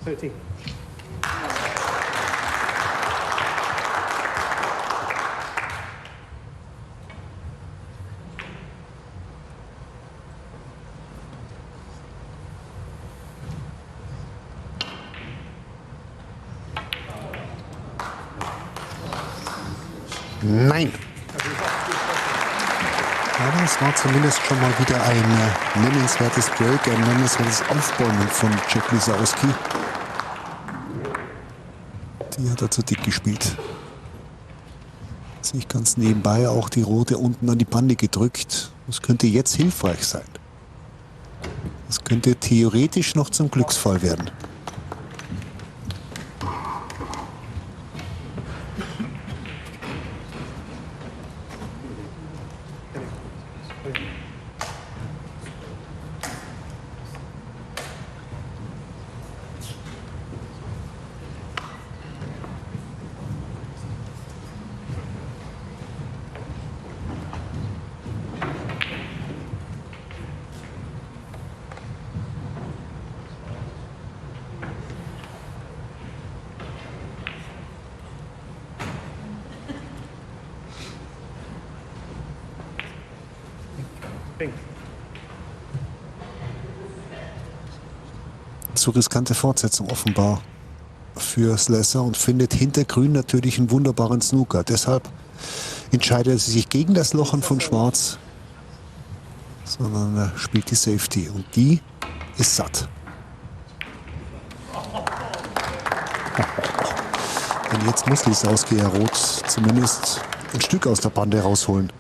Thirteen. Nein. Aber es war zumindest schon mal wieder ein nennenswertes Break, ein nennenswertes Aufbäumen von Jack Lisowski. Die hat er zu dick gespielt. Sich ganz nebenbei auch die rote unten an die Bande gedrückt. Das könnte jetzt hilfreich sein. Das könnte theoretisch noch zum Glücksfall werden. Zu riskante Fortsetzung offenbar für Slessor und findet hinter Grün natürlich einen wunderbaren Snooker. Deshalb entscheidet er sich gegen das Lochern von Schwarz, sondern er spielt die Safety und die ist satt. Und jetzt muss Lisowski ja rot zumindest ein Stück aus der Bande rausholen.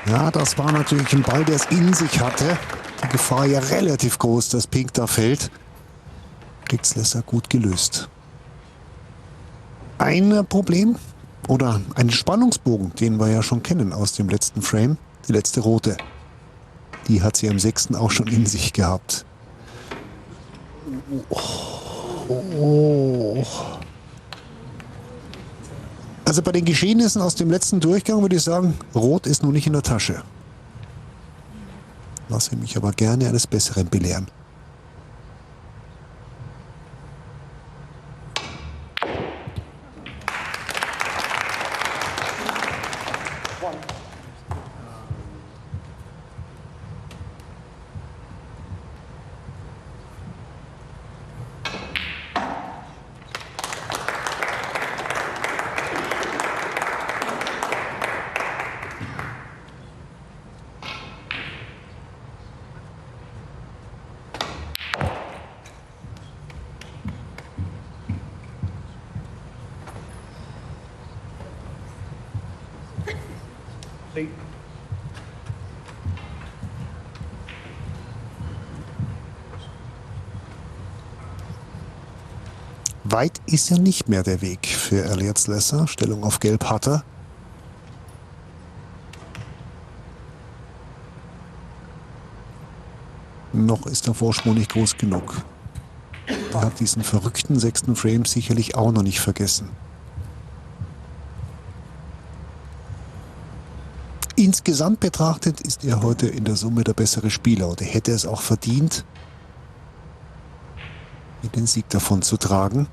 Ja, das war natürlich ein Ball, der es in sich hatte. Die Gefahr ja relativ groß, dass Pink da fällt. Kriegt Slessor gut gelöst. Ein Problem oder ein Spannungsbogen, den wir ja schon kennen aus dem letzten Frame. Die letzte rote. Die hat sie am 6. auch schon in sich gehabt. Oh. Also bei den Geschehnissen aus dem letzten Durchgang würde ich sagen, Rot ist noch nicht in der Tasche. Lasse mich aber gerne eines Besseren belehren. Weit ist ja nicht mehr der Weg für Elliot Slessor. Stellung auf Gelb hat er. Noch ist der Vorsprung nicht groß genug. Er hat diesen verrückten 6. Frame sicherlich auch noch nicht vergessen. Insgesamt betrachtet ist er heute in der Summe der bessere Spieler und er hätte es auch verdient, den Sieg davon zu tragen.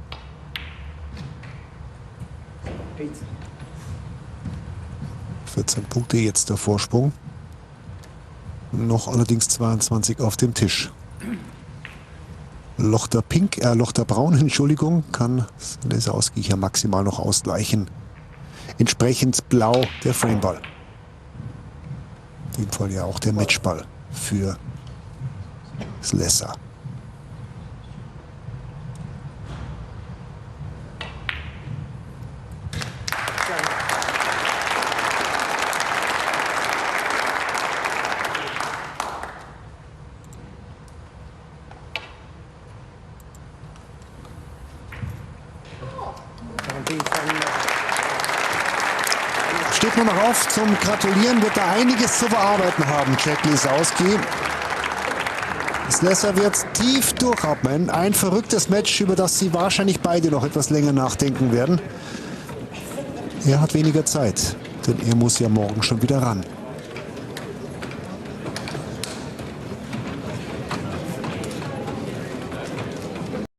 14 Punkte jetzt der Vorsprung. Noch allerdings 22 auf dem Tisch. Loch der Braun, Entschuldigung, kann Lisowski hier maximal noch ausgleichen. Entsprechend blau der Frameball. In dem Fall ja auch der Matchball für Slessor. Steht nur noch auf zum Gratulieren, wird da einiges zu bearbeiten haben, Jack Lisowski. Slessor wird tief durchatmen. Ein verrücktes Match, über das sie wahrscheinlich beide noch etwas länger nachdenken werden. Er hat weniger Zeit, denn er muss ja morgen schon wieder ran.